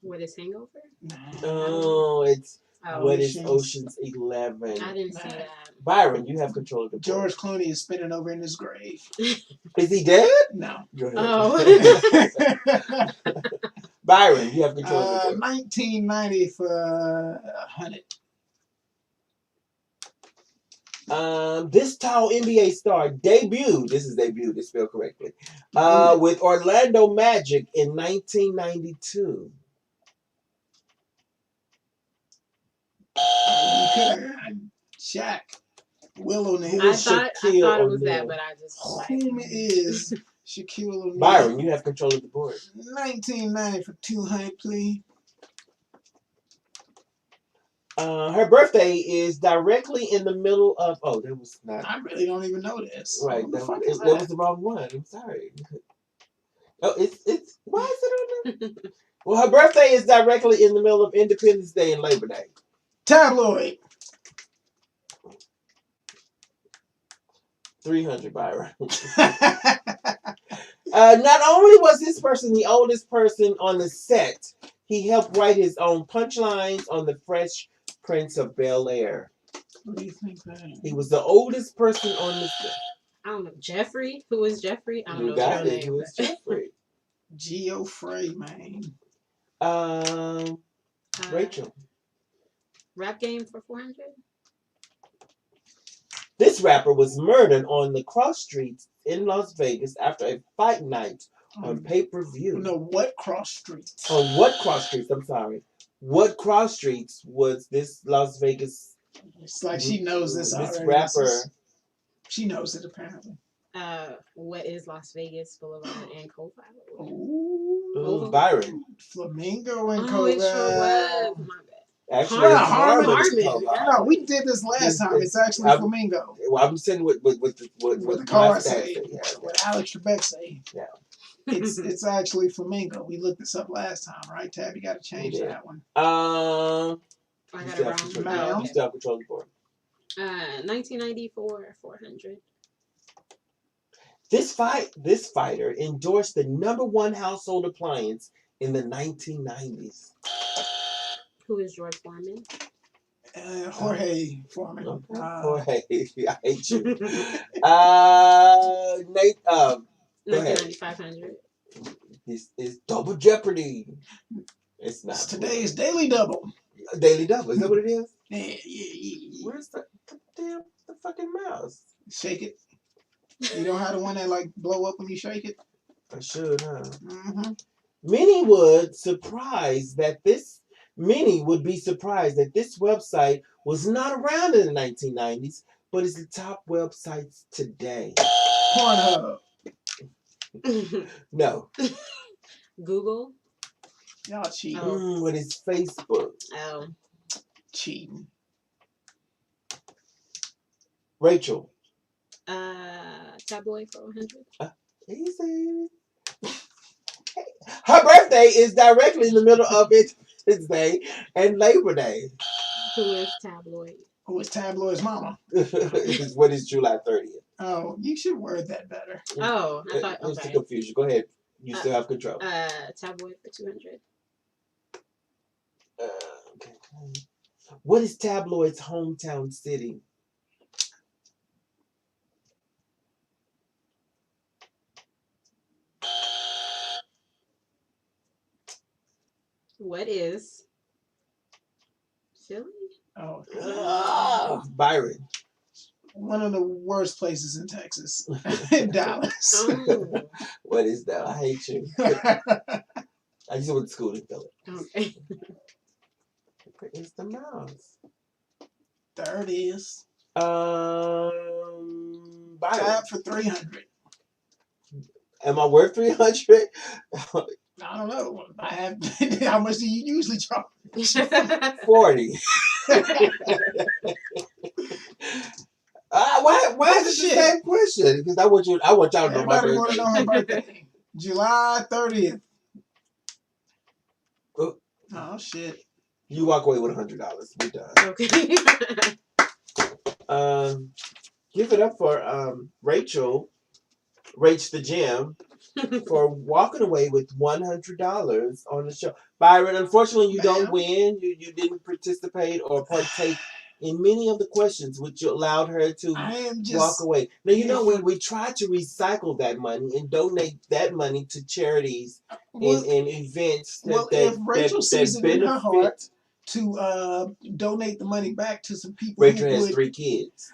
What is Hangover? Oh, it's Oh, what is Ocean's- Ocean's 11? I didn't see that. Byron, you have control of the board. George Clooney is spinning over in his grave. Is he dead? No. Go ahead. Oh. Byron, you have control of the board. 1990 for 100. This tall NBA star debuted. This is debut. This spelled correctly. With Orlando Magic in 1992. You could have Shaq. Will O'Neal. I thought it was O'Neal. that, but I just Whom is Shaquille O'Neal? Byron, you have control of the board. 1990 for 200, please. Her birthday is directly in the middle of. Oh, that was not I really don't even know this. right. What the That, fuck is that was the wrong one. I'm sorry. Oh, it's why is it on there? Well, her birthday is directly in the middle of Independence Day and Labor Day. Tabloid. 300, Byron. Not only was this person the oldest person on the set, he helped write his own punchlines on The Fresh Prince of Bel-Air. What do you think, man? He was the oldest person on the set. I don't know. Jeffrey? Who is Jeffrey? I don't You know got his it. real Who name. is Jeffrey? Geo Frey, man. Racheal. Rap game for 400? This rapper was murdered on the cross streets in Las Vegas after a fight night on pay-per-view. No, what cross streets? On what cross streets? I'm sorry. What cross streets was this Las Vegas? It's like she knows this already. This rapper. She knows it apparently. What is Las Vegas Boulevard and Copilot? Ooh, Byron. Flamingo and Oh, it sure Cobalt. was. My bad. Actually, it's Harmon. Harmon. No, we did this last time. It's actually Flamingo. Well, I'm saying what the car say. Yeah. What Alex Trebek say. Yeah. It's actually Flamingo. We looked this up last time, right, Tab? You got to change that one. I got it wrong. You still have control of the board. 1994, 400. This fighter endorsed the #1 household appliance in the 1990s. Who is George Foreman? Jorge Foreman. Okay. Jorge, I hate you. Nate. Go ahead. 500. It's Double Jeopardy. It's not. Today's Daily Double. Daily Double. Is that what it is? Yeah. Where's the fucking mouse? Shake it. You know how the one that like blow up when you shake it? I should, huh? Mm-hmm. Many would be surprised that this website was not around in the 1990s, but is the top websites today. Pornhub. No. Google. Y'all cheating. What is Facebook? Oh. Cheating. Racheal. Tabloid for 100. Easy. Her birthday is directly in the middle of Independence Day and Labor Day. Who is Tabloid? Who is Tabloid's mama? What is July 30th? Oh, you should word that better. Oh, I thought, It's the okay. confusion. Go ahead. You still have control. Tabloid for 200. Okay. What is Tabloid's hometown city? What is Philly? Oh, Byron. one of the worst places in Texas. Dallas. Oh. What is that? I hate you. I used to went to school in Philly. Okay. Where is the mouse? There it is. Byron. Tab for 300. Am I worth 300? I don't know. I have. How much do you usually charge? 40. Why is it the same question? Because I want y'all to know my Everybody want to birthday. know her birthday. July 30th. Oh shit. You walk away with $100. We're done. Okay. Give it up for Racheal, Rach the Gym, for walking away with $100 on the show. Byron, unfortunately, you don't win. You didn't participate or partake in many of the questions, which allowed her to walk away. Now, you know, we try to recycle that money and donate that money to charities and events that if Racheal sees it in her heart to donate the money back to some people. Racheal has 3 kids.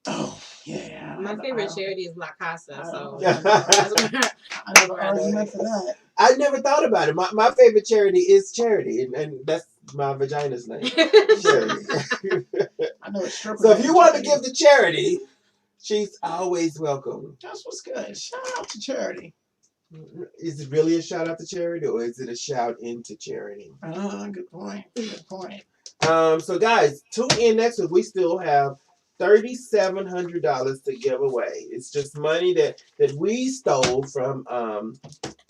Oh, yeah. My favorite charity is La Casa, so I never argument for that. I never thought about it. My favorite charity is charity, and that's my vagina's name. Charity. I know it's strippers. So if you want to give to charity, she's always welcome. That's what's good. Shout out to charity. Is it really a shout out to charity, or is it a shout into charity? Good point. Good point. So guys, tune in next week. We still have $3,700 to give away. It's just money that we stole from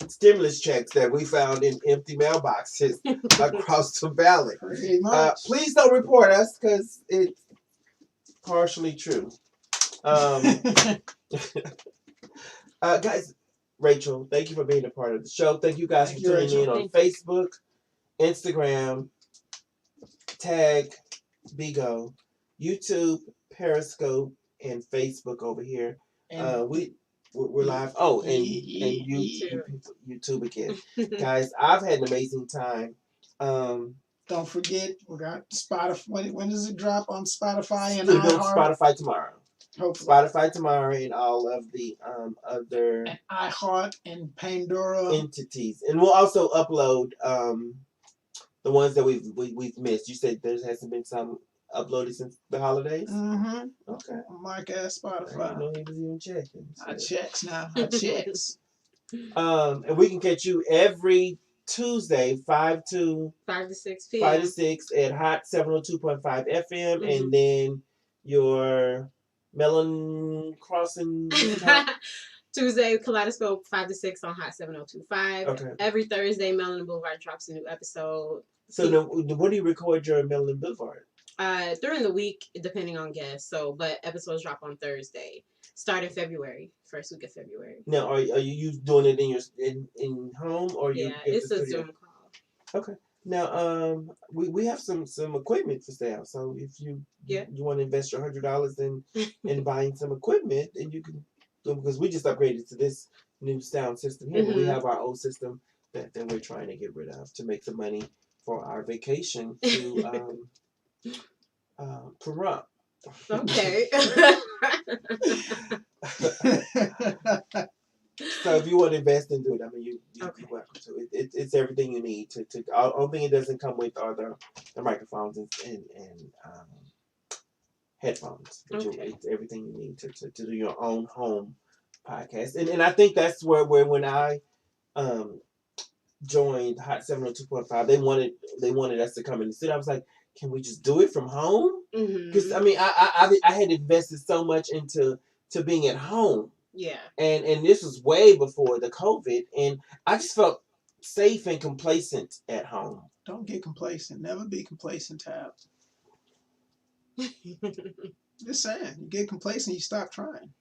stimulus checks that we found in empty mailboxes across the valley. Please don't report us because it's partially true. Guys, Racheal, thank you for being a part of the show. Thank you guys for tuning in on Facebook, Instagram, tag Bigo, YouTube, Periscope, and Facebook over here. We're live. Oh, and YouTube again. Guys, I've had an amazing time. Don't forget, we got Spotify. When does it drop on Spotify and It'll be on Spotify tomorrow. Hopefully. Spotify tomorrow and all of the other and iHeart and Pandora entities, and we'll also upload the ones that we've missed. You said there hasn't been some uploaded since the holidays. Mm-hmm. Okay. Mark ass Spotify. I know he was even checking. I checks now. I checks. And we can catch you every Tuesday, 5 to 6 p.m. 5 to 6 at Hot 702.5 FM, and then your Melon Crossing. Tuesday, Kaleidoscope, 5 to 6 on Hot 702.5. Okay. Every Thursday, Melanin Boulevard drops a new episode. So, when do you record your Melanin Boulevard? During the week, depending on guests. So, but episodes drop on Thursday. Start in February, first week of February. Now, are you doing it in home or you? Yeah, it's a Zoom call. Okay. Now, we have some equipment for sale. So if you want to invest your $100 in buying some equipment, then you can. Because we just upgraded to this new sound system here, but we have our old system that we're trying to get rid of to make some money for our vacation to Peru. Okay. So if you want to invest into it, I mean, you're welcome to it. It's everything you need to. Only thing it doesn't come with are the microphones and headphones. It's everything you need to do your own home podcast. And I think that's where when I joined Hot 702.5, they wanted us to come in and sit. I was like, can we just do it from home? Because I mean, I had invested so much into being at home. Yeah. And this was way before the COVID, and I just felt safe and complacent at home. Don't get complacent. Never be complacent, Tab. Just saying. You get complacent, you stop trying.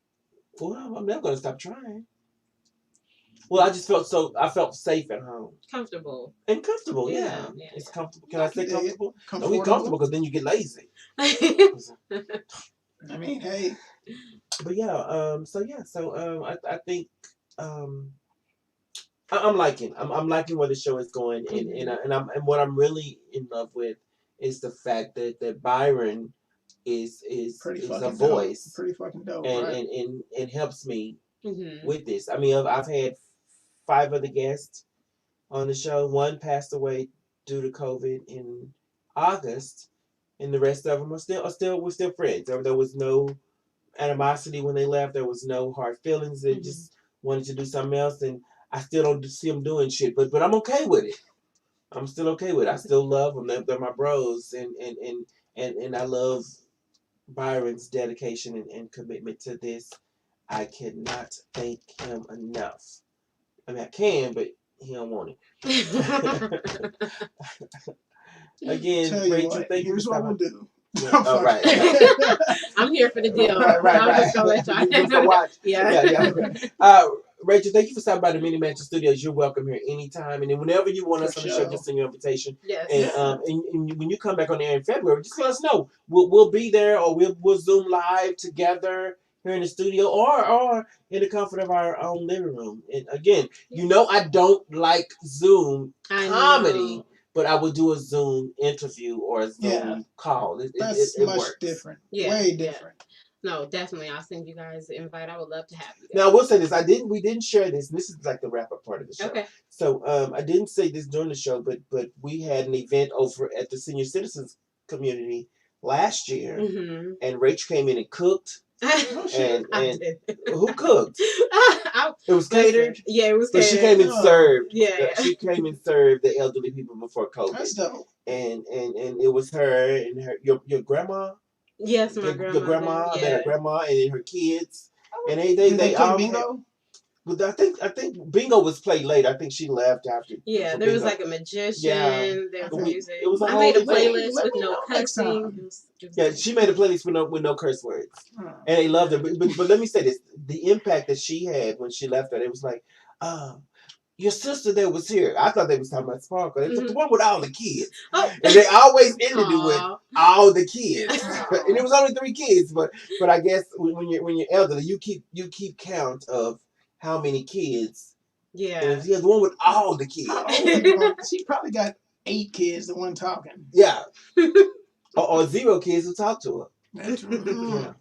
Well, I'm never going to stop trying. Well, I just felt safe at home. Comfortable. And comfortable, yeah. It's comfortable. Can I say comfortable? No, we comfortable because then you get lazy. I mean, hey. But yeah, I think I'm liking where the show is going, and what I'm really in love with is the fact that Byron is a voice, dope. Pretty fucking dope, and helps me with this. I mean, I've had 5 other guests on the show. One passed away due to COVID in August, and the rest of them we're still friends. There was no animosity when they left. There was no hard feelings. They just wanted to do something else, and I still don't see them doing shit. But I'm okay with it. I'm still okay with it. I still love them. They're my bros, and I love Byron's dedication and commitment to this. I cannot thank him enough. I mean, I can, but he don't want it. Again, Racheal, thank you. Here's what we'll do. Yeah. Oh, right. I'm here for the deal. Right. I'm just gonna let y'all watch. Yeah. Racheal, thank you for stopping by the Mini Mansion Studios. You're welcome here anytime, and then whenever you want us on the show, just send your invitation. Yes. And when you come back on the air in February, just let us know. We'll be there, or we'll Zoom live together here in the studio, or in the comfort of our own living room. And again, I don't like Zoom comedy. But I would do a Zoom interview or a Zoom call. That's much works. Different. Yeah. Way different. No, definitely. I'll send you guys an invite. I would love to have you guys. Now, I will say this. We didn't share this. And this is like the wrap-up part of the show. Okay. So I didn't say this during the show, but we had an event over at the Senior Citizens Community last year. And Rach came in and cooked. and who cooked? It was catered. Yeah, it was catered. But she came and served. Yeah. She came and served the elderly people before COVID. That's dope. And it was her and your grandma. Yes, my grandma. Your grandma, yeah. and her grandma, and then her kids. And they all bingo. But I think bingo was played later. I think she left after. Yeah, there was like a magician. Yeah. There was music. It was I made a playlist with no cussing. Yeah, she made a playlist with no curse words, and they loved her. But let me say this: the impact that she had when she left that, it was like, your sister that was here, I thought they was talking about Sparkle. They took the Mhm. one with all the kids. Oh. And they always ended it with Aw. all the kids. And it was only 3 kids, but I guess when you're elderly, you keep count of how many kids. And Yeah. if you're the one with all the kids. How old are you? She probably got 8 kids, the one talking. Yeah. or 0 kids who talk to her. That's Yeah.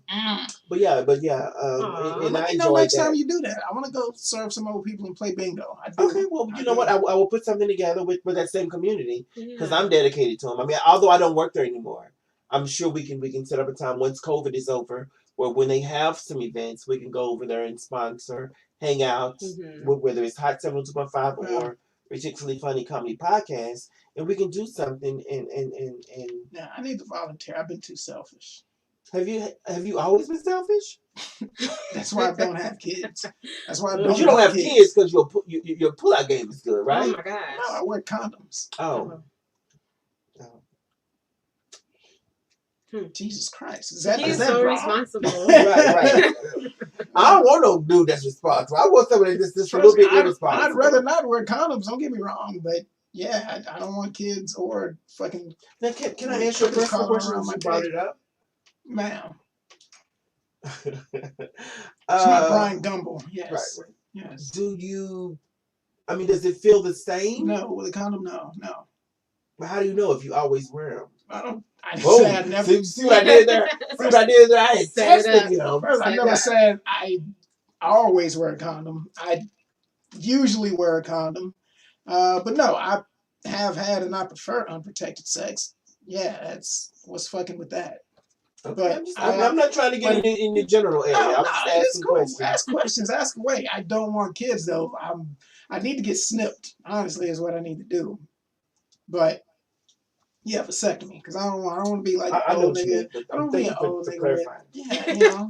But yeah, Aw. and I Let me know enjoyed next that. time you do that. I want to go serve some old people and play bingo. I do. Okay, well, I you know do. what? I will put something together with that same community because Yeah. I'm dedicated to them. I mean, although I don't work there anymore, I'm sure we can set up a time once COVID is over, where when they have some events, we can go over there and sponsor hangouts, Mhm. whether it's Hot 702.5 Yeah. or Ridiculously Funny Comedy Podcast, and we can do something. And Yeah, I need to volunteer. I've been too selfish. have you always been selfish? That's why I don't have kids. That's why I But don't. you don't want have kids because your pullout game is good, Oh right? my No, gosh. I wear condoms. Oh. Jesus Christ, is He is that so wrong? responsible. Right. I don't want no dude that's responsible. I want somebody that's just a little bit irresponsible. I'd rather not wear condoms. Don't get me wrong, but yeah, I don't want kids or fucking. Now, can I ask you a personal question since you brought it up? Ma'am, It's it's not Brian Gumble. Yes, Right. yes. Does it feel the same? No, with a condom, no. But how do you know if you always wear them? I don't. I Whoa, say I never. see what I did there? I ain't Set it testing up. you. First, I never said I always wear a condom. I usually wear a condom, but no, I have had and I prefer unprotected sex. Yeah, that's what's fucking with that. Okay, But I'm not trying to get in the general area. No, I'm just it's asking cool. questions. Ask questions. Ask away. I don't want kids though. I need to get snipped. Honestly, is what I need to do. But yeah, vasectomy because I don't want to be like I an know old what you nigga. mean, but I don't want to thank be you an for old nigga. clarifying. Yeah,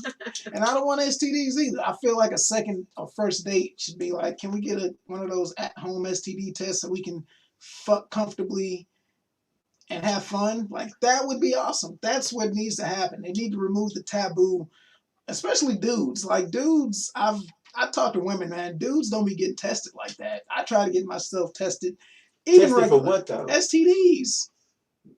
and I don't want STDs either. I feel like a second or first date should be like, can we get one of those at-home STD tests so we can fuck comfortably and have fun? Like that would be awesome. That's what needs to happen. They need to remove the taboo, especially dudes. Like dudes, I talk to women, man. Dudes don't be getting tested like that. I try to get myself tested, even Tested for regular what though? STDs.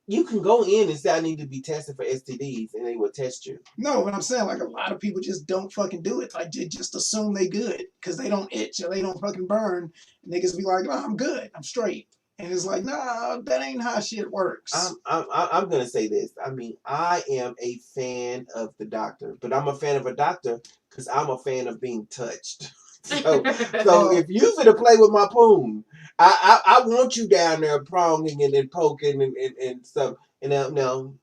You can go in and say I need to be tested for STDs, and they will test you. No, but I'm saying like a lot of people just don't fucking do it. Like they just assume they good because they don't itch or they don't fucking burn. Niggas be like, oh, I'm good, I'm straight, and it's like, nah, that ain't how shit works. I'm gonna say this. I mean, I am a fan of the doctor, but I'm a fan of a doctor because I'm a fan of being touched. So if you finna play with my poon, I want you down there pronging and poking and stuff. And now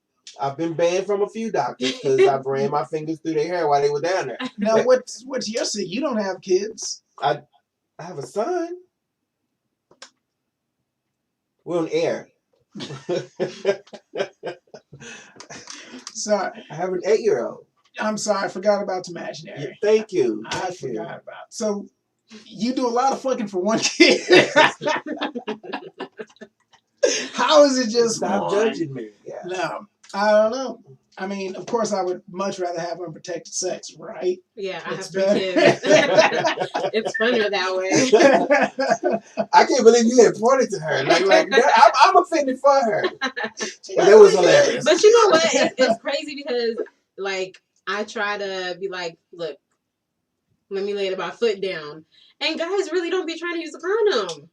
I've been banned from a few doctors because I've ran my fingers through their hair while they were down there. Now, what's your say? You don't have kids. I have a son. We're on air. Sorry, I have an 8-year-old. I'm sorry, I forgot about imaginary. Yeah, thank you. I forgot about. So you do a lot of fucking for one kid. How is it just Stop one? judging me. Yeah. No, I don't know. I mean, of course, I would much rather have unprotected sex, right? Yeah, I have It's 3 better. kids. It's funner that way. I can't believe you had pointed to her. Like I'm offended for her. But got that was 3 hilarious. kids. But you know what? It's crazy because like I try to be like, look, let me lay my foot down, and guys really don't be trying to use a condom.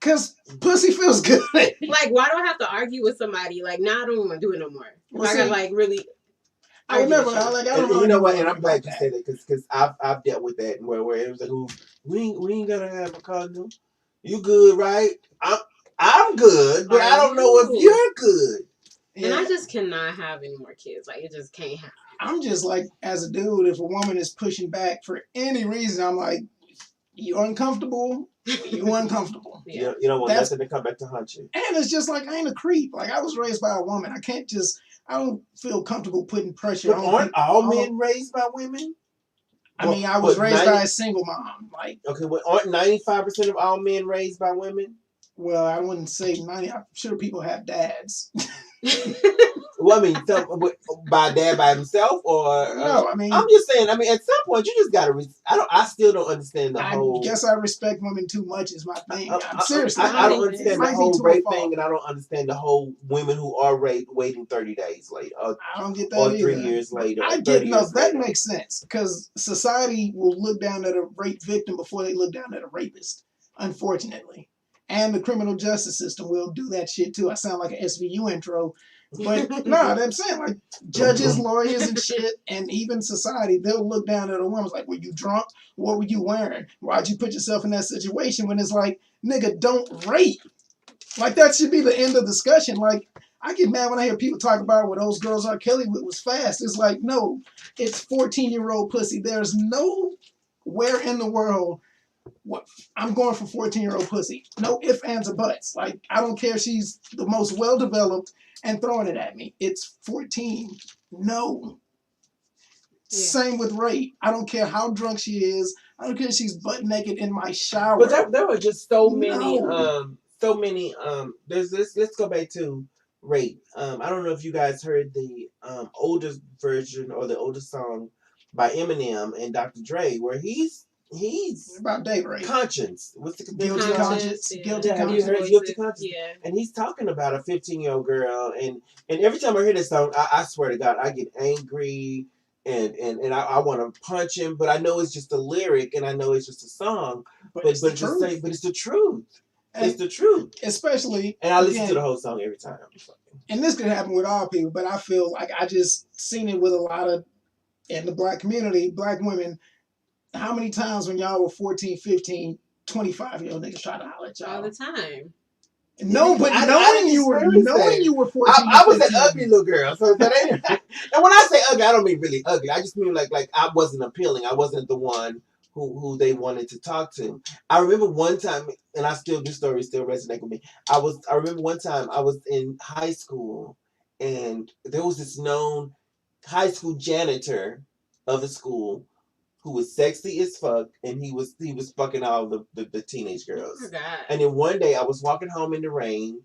Cause pussy feels good. Like, why do I have to argue with somebody? Like, nah, I don't want to do it no more. Well, I gotta like really. I argue with remember, you. I And don't you know argue what? with And I'm glad you that. said it because I've dealt with that where it was like, we ain't gotta have a condom. You good, right? I'm good, but I don't know if you're good. And I Yeah. just cannot have any more kids. Like, it just can't happen. I'm just like, as a dude, if a woman is pushing back for any reason, I'm like, you uncomfortable? You uncomfortable. Yeah. You don't want That's- nothing to come back to hunt you. And it's just like, I ain't a creep. Like, I was raised by a woman. I don't feel comfortable putting pressure But on aren't people. all men raised by women? I mean, I was What, raised 90 by a single mom. Like, Okay, well, aren't 95% of all men raised by women? well, I wouldn't say 90. I'm sure people have dads. Well, I mean, by dad by himself, or No, I mean, I'm just saying. I mean, at some point, you just gotta. I still don't understand the I whole. guess I respect women too much is my thing. I'm seriously. I don't it understand the might be whole to a rape fault. thing, and I don't understand the whole women who are raped waiting 30 days later, I don't get that or either. 3 years later. I or get 30 no. years That later. makes sense because society will look down at a rape victim before they look down at a rapist. Unfortunately, and the criminal justice system will do that shit too. I sound like an SVU intro, but no, I'm saying like judges, lawyers, and shit, and even society, they'll look down at a woman like, "Were you drunk? What were you wearing? Why'd you put yourself in that situation?" When it's like, nigga, don't rape. Like that should be the end of discussion. Like I get mad when I hear people talk about what those girls R. Kelly with was fast. It's like, no, it's 14-year-old pussy. There's nowhere in the world what I'm going for 14-year-old pussy. No ifs, ands, or buts. Like I don't care if she's the most well developed and throwing it at me. It's 14. No. Yeah. Same with rape. I don't care how drunk she is. I don't care if she's butt naked in my shower. But there were just so many there's this. Let's go back to rape. I don't know if you guys heard the older version or the older song by Eminem and Dr. Dre, where he's about date rape. Conscience. What's the guilty conscience? Yeah. Guilty Have conscience. you heard Guilty Conscience? Yeah. And he's talking about a 15-year-old girl, and every time I hear this song, I swear to God, I get angry. And I want to punch him, but I know it's just a lyric, and I know it's just a song. But it's the truth. It's the truth. It's the truth. Especially, and I listen to the whole song every time. And this could happen with all people, but I feel like I just seen it with a lot of in the black community, black women. How many times when y'all were 14, 15, 25-year-old niggas try to holler at y'all? All the time. No, but knowing you were 14. I was an ugly little girl, so that ain't. And when I say ugly, I don't mean really ugly. I just mean like I wasn't appealing. I wasn't the one who they wanted to talk to. I remember one time, and this story still resonates with me. I remember one time I was in high school, and there was this known high school janitor of the school who was sexy as fuck, and he was fucking all the teenage girls. Oh, God. And then one day I was walking home in the rain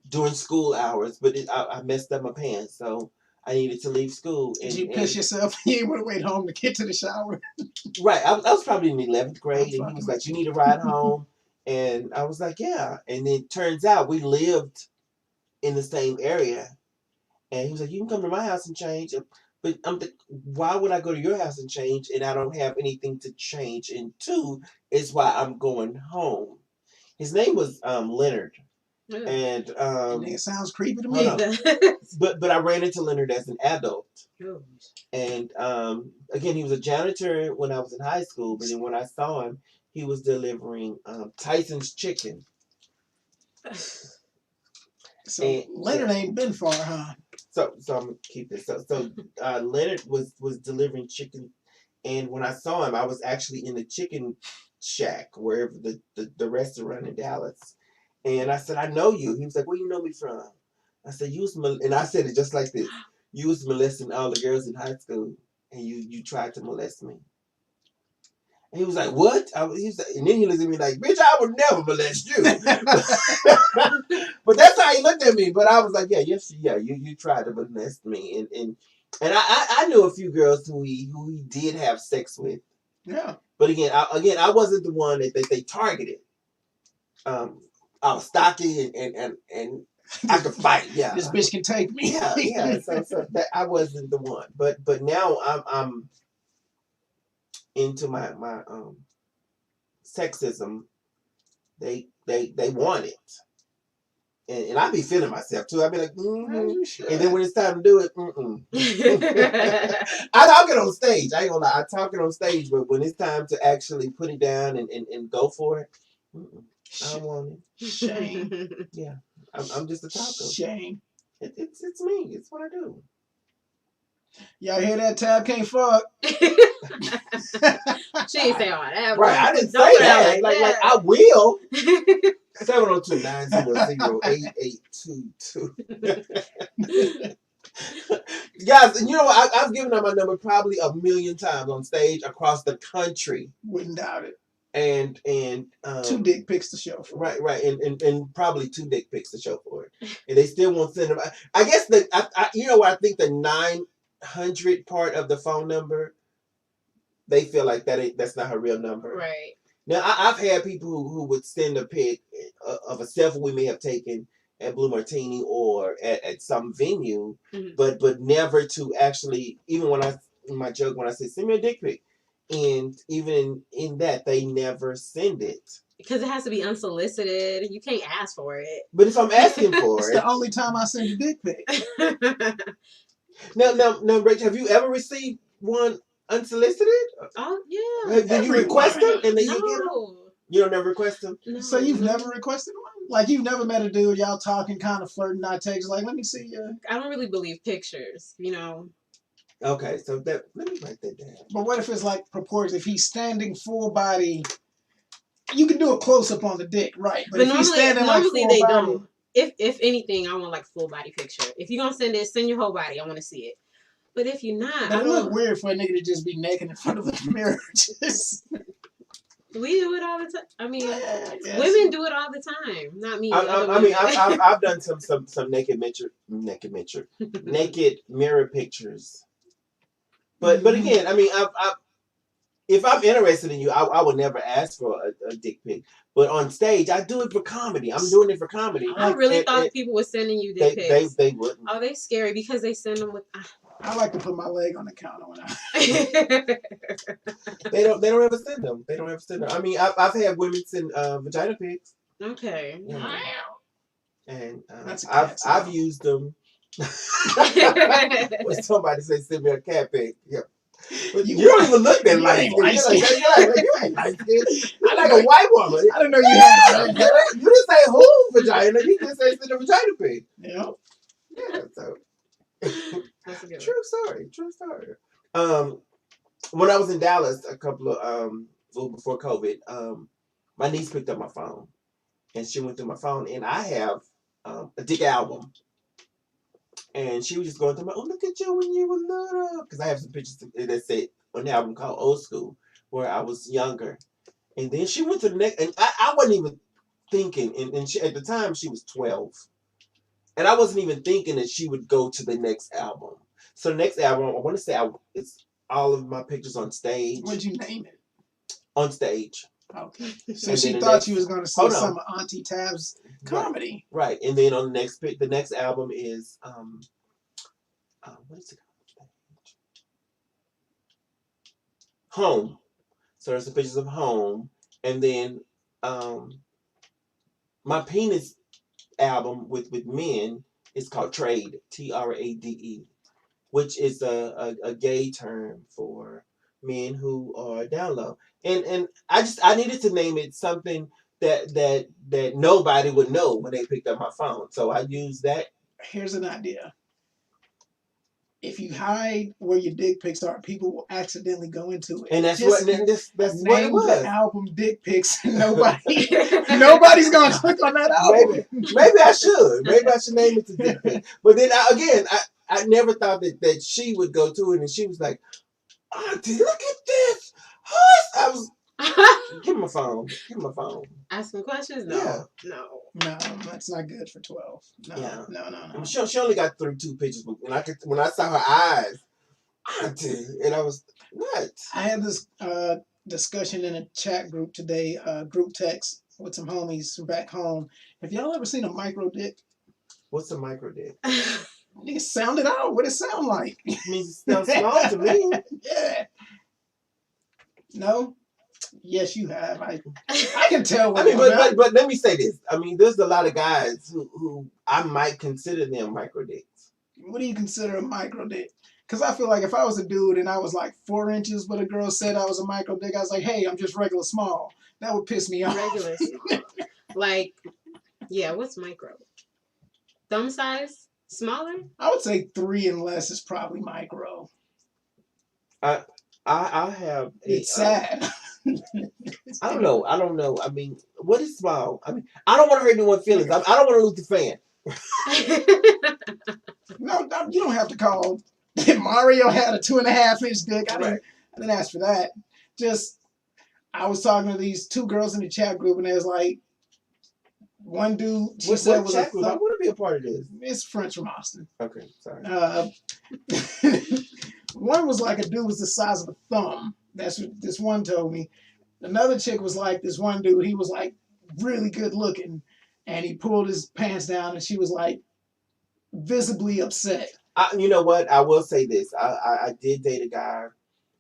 during school hours, but I messed up my pants, so I needed to leave school. Did you piss yourself? You would wait home to get to the shower. Right, I was probably in the 11th grade, and he was like, "You need a ride home," and I was like, "Yeah." And then it turns out we lived in the same area, and he was like, "You can come to my house and change." But why would I go to your house and change, and I don't have anything to change into? Is why I'm going home. His name was Leonard, and it sounds creepy to me. me. But I ran into Leonard as an adult, and again, he was a janitor when I was in high school. But then when I saw him, he was delivering Tyson's chicken. So Leonard ain't been far, huh? So I'm gonna keep this. So Leonard was delivering chicken, and when I saw him, I was actually in the chicken shack, wherever the restaurant in Dallas. And I said, "I know you." He was like, "Where you know me from?" I said, and I said it just like this. "You was molesting all the girls in high school, and you tried to molest me." And he was like, "What?" And then he looked at me like, "Bitch, I would never molest you." But that's how he looked at me. But I was like, you tried to molest me, and I knew a few girls who he did have sex with. Yeah. But again, I wasn't the one that they targeted. I was stocky and I could fight. Yeah, this bitch can take me. Yeah. So that I wasn't the one. But now I'm into my sexism. They want it, and I be feeling myself too. I be like, and then when it's time to do it, I talk it on stage. I ain't gonna lie, I talk it on stage, but when it's time to actually put it down and go for it, I don't want it. Shame. Yeah, I'm just a talker. Shame. It's me. It's what I do. Y'all hear that? Tab can't fuck. She ain't say all that. Right, I didn't say that. Like I will. 702-900-8822. Guys, you know what? I've given out my number probably 1 million times on stage across the country. Wouldn't doubt it. and 2 dick pics to show for it. right, and probably 2 dick pics to show for it, and they still won't send them. I guess you know what, I think the 900 part of the phone number, they feel like that's not her real number. Right. Now I've had people who would send a pic of a selfie we may have taken at Blue Martini or at some venue, but never to actually, even when my joke when I say send me a dick pic, and even in that they never send it. Because it has to be unsolicited. You can't ask for it. But if I'm asking for It's it, the only time I send a dick pic. now, Racheal, have you ever received one unsolicited? Oh yeah. Did you request them and then you get them? No. You don't never request them? No. So you've never requested one? Like you've never met a dude, y'all talking, kind of flirting, not text, like, let me see you. I don't really believe pictures, Okay, so let me write that down. But what if it's like proportion? If he's standing full body, you can do a close up on the dick, right? But if he's standing like normally full they body, don't. If anything, I want like full body picture. If you're gonna send it, send your whole body. I want to see it. But if you're not, that look weird for a nigga to just be naked in front of the mirror. We do it all the time. I mean, women do it all the time. Not me. I've done some naked mirror pictures. But again, I mean, if I'm interested in you, I would never ask for a dick pic. But on stage, I do it for comedy. I'm doing it for comedy. I really thought people were sending you dick pics. They wouldn't. Oh, they scary because they send them with. I like to put my leg on the counter when They don't ever send them. They don't ever send them. I mean, I've had women send vagina pics. Okay. Wow. And I've used them. When somebody say send me a cat pic, yeah. But you don't even look that light skin. You ain't light skin. I like a white woman. I didn't know you had that. You didn't say whole vagina. You just say send a vagina pic. Yeah. Yeah. So. That's a good True story. When I was in Dallas a couple of before COVID, my niece picked up my phone, and she went through my phone, and I have a dick album, and she was just going through my, oh, look at you when you were little, because I have some pictures that say on the album called Old School, where I was younger, and then she went to the next, and I wasn't even thinking, and she, at the time she was 12. And I wasn't even thinking that she would go to the next album. So the next album, I want to say it's all of my pictures on stage. What'd you name it? On stage. Okay. So she thought you was going to see some of Auntie Tab's comedy. Right. And then on the next album is, what is it called? Home. So there's the pictures of Home. And then my penis album with men is called Trade, Trade, which is a gay term for men who are down low. And I needed to name it something that nobody would know when they picked up my phone. So I used that. Here's an idea. If you hide where your dick pics are, people will accidentally go into it. And that's what it was. The album Dick Pics. Nobody's gonna click on that album. Maybe I should. Maybe I should name it to Dick Pic. But then I never thought that she would go to it, and she was like, Auntie, look at this. I was give him a phone. Asking questions? No. Yeah. No, that's not good for 12. No. She only got through 2 pictures, but when I saw her eyes, Auntie, and I was nuts. I had this discussion in a chat group today, group text with some homies from back home. Have y'all ever seen a micro dick? What's a micro dick? Nigga, sound it out. What it sound like? It means it sounds small to me. Yeah. No? Yes, you have. I can tell. I mean, but let me say this. I mean, there's a lot of guys who I might consider them micro dicks. What do you consider a micro dick? Because I feel like if I was a dude and I was like 4 inches, but a girl said I was a micro dick, I was like, hey, I'm just regular small. That would piss me off. Regular small. Like, yeah, what's micro? Thumb size? Smaller? I would say 3 and less is probably micro. I have. It's sad. I don't know. I mean, what is small? I mean, I don't want to hurt anyone's feelings. I don't want to lose the fan. No, you don't have to call. Mario had a 2.5-inch dick. I didn't ask for that. Just, I was talking to these two girls in the chat group, and there's like one dude. She What said was a chat group? I want to be a part of this. It's French from Austin. Okay, sorry. One was like a dude was the size of a thumb. That's what this one told me. Another chick was like this one dude. He was like really good looking, and he pulled his pants down, and she was like visibly upset. You know what? I will say this. I did date a guy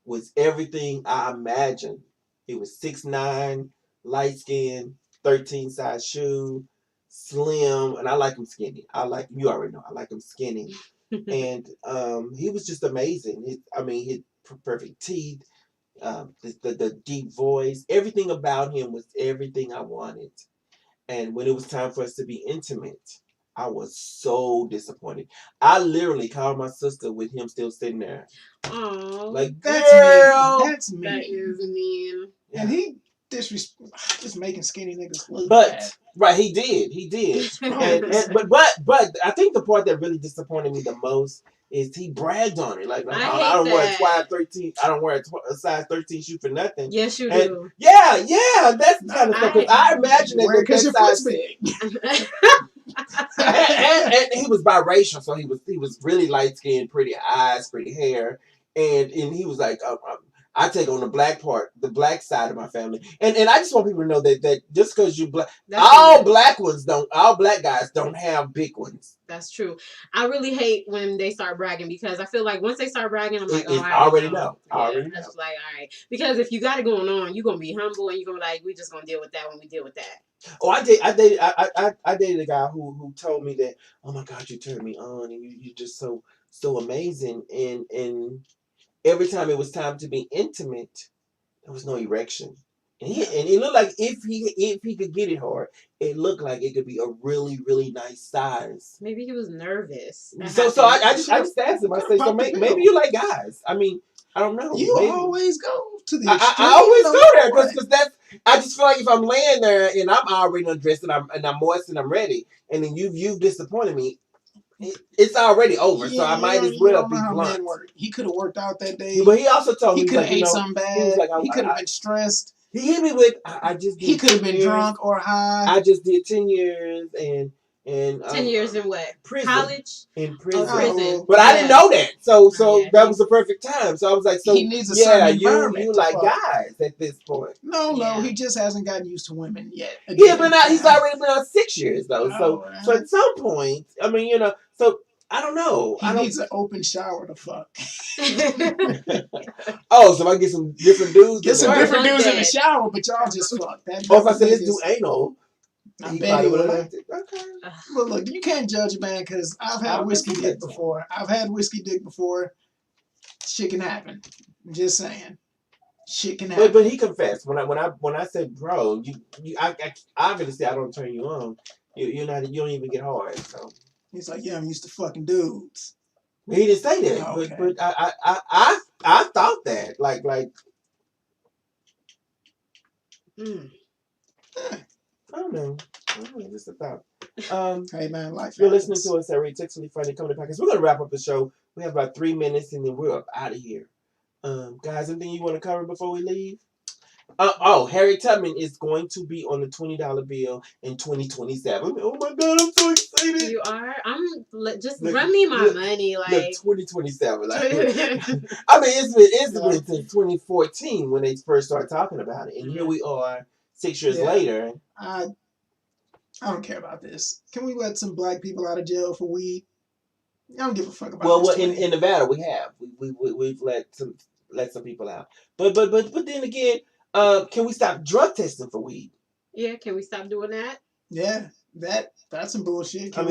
with everything I imagined. He was 6'9", light skin, 13 size shoe, slim, and I like him skinny. You already know I like him skinny, and he was just amazing. His perfect teeth, the deep voice, everything about him was everything I wanted. And when it was time for us to be intimate, I was so disappointed. I literally called my sister with him still sitting there. Oh, like, that's girl, mean. That's mean. That is mean. And he just making skinny niggas look but bad. right, he did. But I think the part that really disappointed me the most is he bragged on it. Like I don't wear a size 13. I don't wear a size 13 shoe for nothing. Yes, you do. Yeah, that's kind of stuff. I imagine that because your foot's big. and he was biracial, so he was really light skinned, pretty eyes, pretty hair, and he was like, I take on the black side of my family, and I just want people to know that just because you black, all black guys don't have big ones. That's true. I really hate when they start bragging because I feel like once they start bragging, I'm like, I already know. That's like, all right, because if you got it going on, you're gonna be humble and you're gonna be like, we just gonna deal with that when we deal with that. Oh, I dated a guy who told me that, oh my God, you turned me on and you're just so amazing, and every time it was time to be intimate, there was no erection. And it looked like if he could get it hard, it looked like it could be a really, really nice size. Maybe he was nervous. So I just asked him. I said, so maybe you like guys. I mean, I don't know. You always go to the extreme. I always go there because that's. I just feel like if I'm laying there and I'm already undressed and I'm moist and I'm ready, and then you've disappointed me, it's already over. So I might as well be blunt. He could have worked out that day. But he also told me he could have ate something bad. He could have been stressed. He hit me with I just did. He could have been drunk or high. I just did 10 years and 10 years in what? Prison. College? In prison. Prison. But I didn't know that. So that was the perfect time. So I was like, so he needs a you like guys at this point. No, he just hasn't gotten used to women yet. Again, he's already been out 6 years though. So at some point, I mean, so I don't know. He needs an open shower to fuck. Oh, so I get some different dudes. Get some different dudes in the shower, but y'all just fuck. Or if I said let's do anal. I bet he would have liked it. Okay. But look, you can't judge a man because I've had whiskey dick before. I've had whiskey dick before. Shit can happen. I'm just saying. Shit can happen. But he confessed when I said, bro, I obviously I don't turn you on. You don't even get hard. So he's like, yeah, I'm used to fucking dudes. He didn't say that, okay. but I thought that like. I don't know. Just a thought. Hey man, life. You're listening to us at Textually Funny Coming to Podcast. We're gonna wrap up the show. We have about 3 minutes, and then we're up out of here. Guys, anything you want to cover before we leave? Harry Tubman is going to be on the $20 bill in 2027. Oh my God, I'm so excited! You are? Run me my money, like 2027. Like, I mean, it's been since 2014 when they first started talking about it, and here we are 6 years later. I don't care about this. Can we let some black people out of jail for weed? I don't give a fuck about. Well, in Nevada we have we've let some people out, but then again, can we stop drug testing for weed? Yeah, can we stop doing that? Yeah, that's some bullshit. I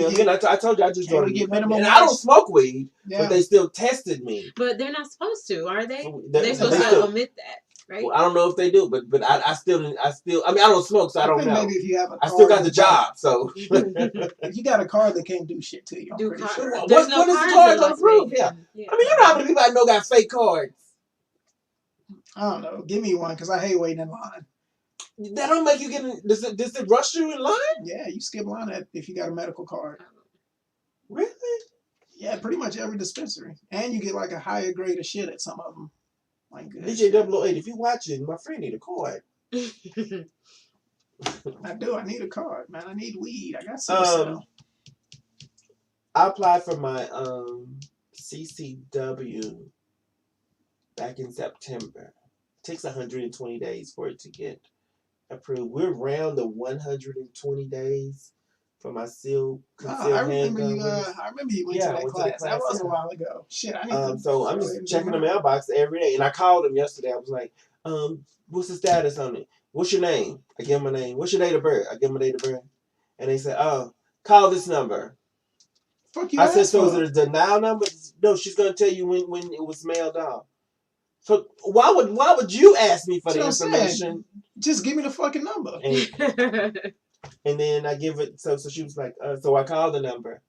told you I just don't get minimum. And I don't smoke weed, but they still tested me. But they're not supposed to, are they? They're supposed to omit that. Right? Well, I don't know if they do, but I still. I mean, I don't smoke, so I don't know. Maybe if you have a car, I still got the job, so. If you got a car, they can't do shit to you. What is the car gonna prove? Yeah. I mean, you know how many people I know got fake cards. I don't know. Give me one, because I hate waiting in line. That don't make you get in. Does it rush you in line? Yeah, you skip line if you got a medical card. Really? Yeah, pretty much every dispensary, and you get like a higher grade of shit at some of them. Like DJ 008, if you watching, my friend need a card. I do. I need a card, man. I need weed. I got some. I applied for my CCW back in September. It takes 120 days for it to get approved. We're around the 120 days for my I remember you. release. I remember you went to that class. That was a while ago. Shit, I need to. So I'm just checking the mailbox every day, and I called them yesterday. I was like, what's the status on it? What's your name? I give them a name. What's your date of birth? I give them a date of birth, and they said, oh, call this number. Fuck you. I said, so is it a denial number? No, she's gonna tell you when it was mailed off. So why would you ask me for the information? Just give me the fucking number. And then I give it. So she was like, so I called the number,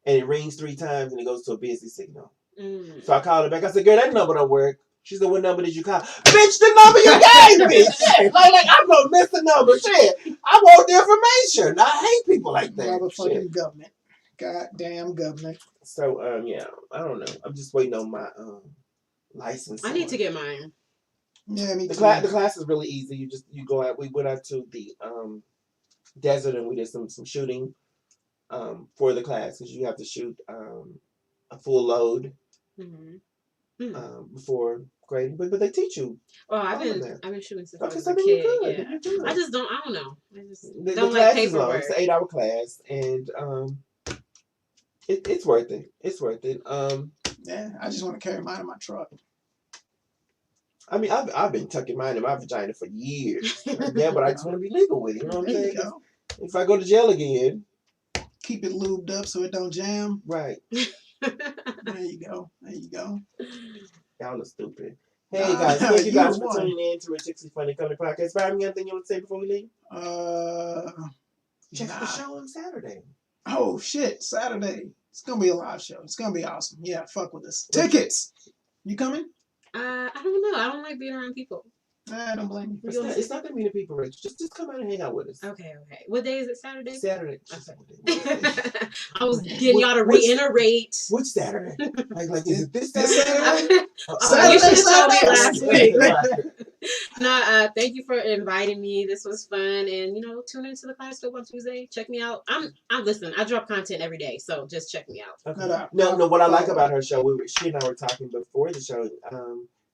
and it rings 3 times, and it goes to a busy signal. So I called her back. I said, girl, that number don't work. She said, what number did you call? Bitch, the number you gave me. Shit. Like I'm gonna miss the number. Shit. I want the information. I hate people like that. Motherfucking government. Goddamn government. So yeah, I don't know. I'm just waiting on my license. I need to get mine. Yeah, me too. The class is really easy. You go out. We went out to the desert and we did some shooting for the class because you have to shoot a full load before grading. But they teach you. Oh, I've been shooting since I was so a kid. Good. Yeah. I just don't. I don't know. I just the don't class like paperwork. It's an 8-hour class and it's worth it. It's worth it. Yeah, I just want to carry mine in my truck. I mean, I've been tucking mine in my vagina for years. Yeah, but I just want to be legal with it. You know what I'm saying? If I go to jail again, keep it lubed up so it don't jam. Right. There you go. Y'all are stupid. Hey guys, thank you guys for tuning in to Rich 60 Funny Comedy Podcast. Byron, anything you want to say before we leave? Check the show on Saturday. Oh shit, Saturday. It's gonna be a live show. It's gonna be awesome. Yeah, fuck with us. Tickets. You coming? I don't know. I don't like being around people. I don't blame you. It's not that many people, Rich. Just come out and hang out with us. Okay. What day is it? Saturday? Saturday. Okay. I was getting y'all to reiterate. Which Saturday? Like is it this Saturday? You should show me last week. No, thank you for inviting me. This was fun, and tune into the Kaleidoscope on Tuesday. Check me out. I'm listening. I drop content every day, so just check me out. Okay. No. What I like about her show, she and I were talking before the show.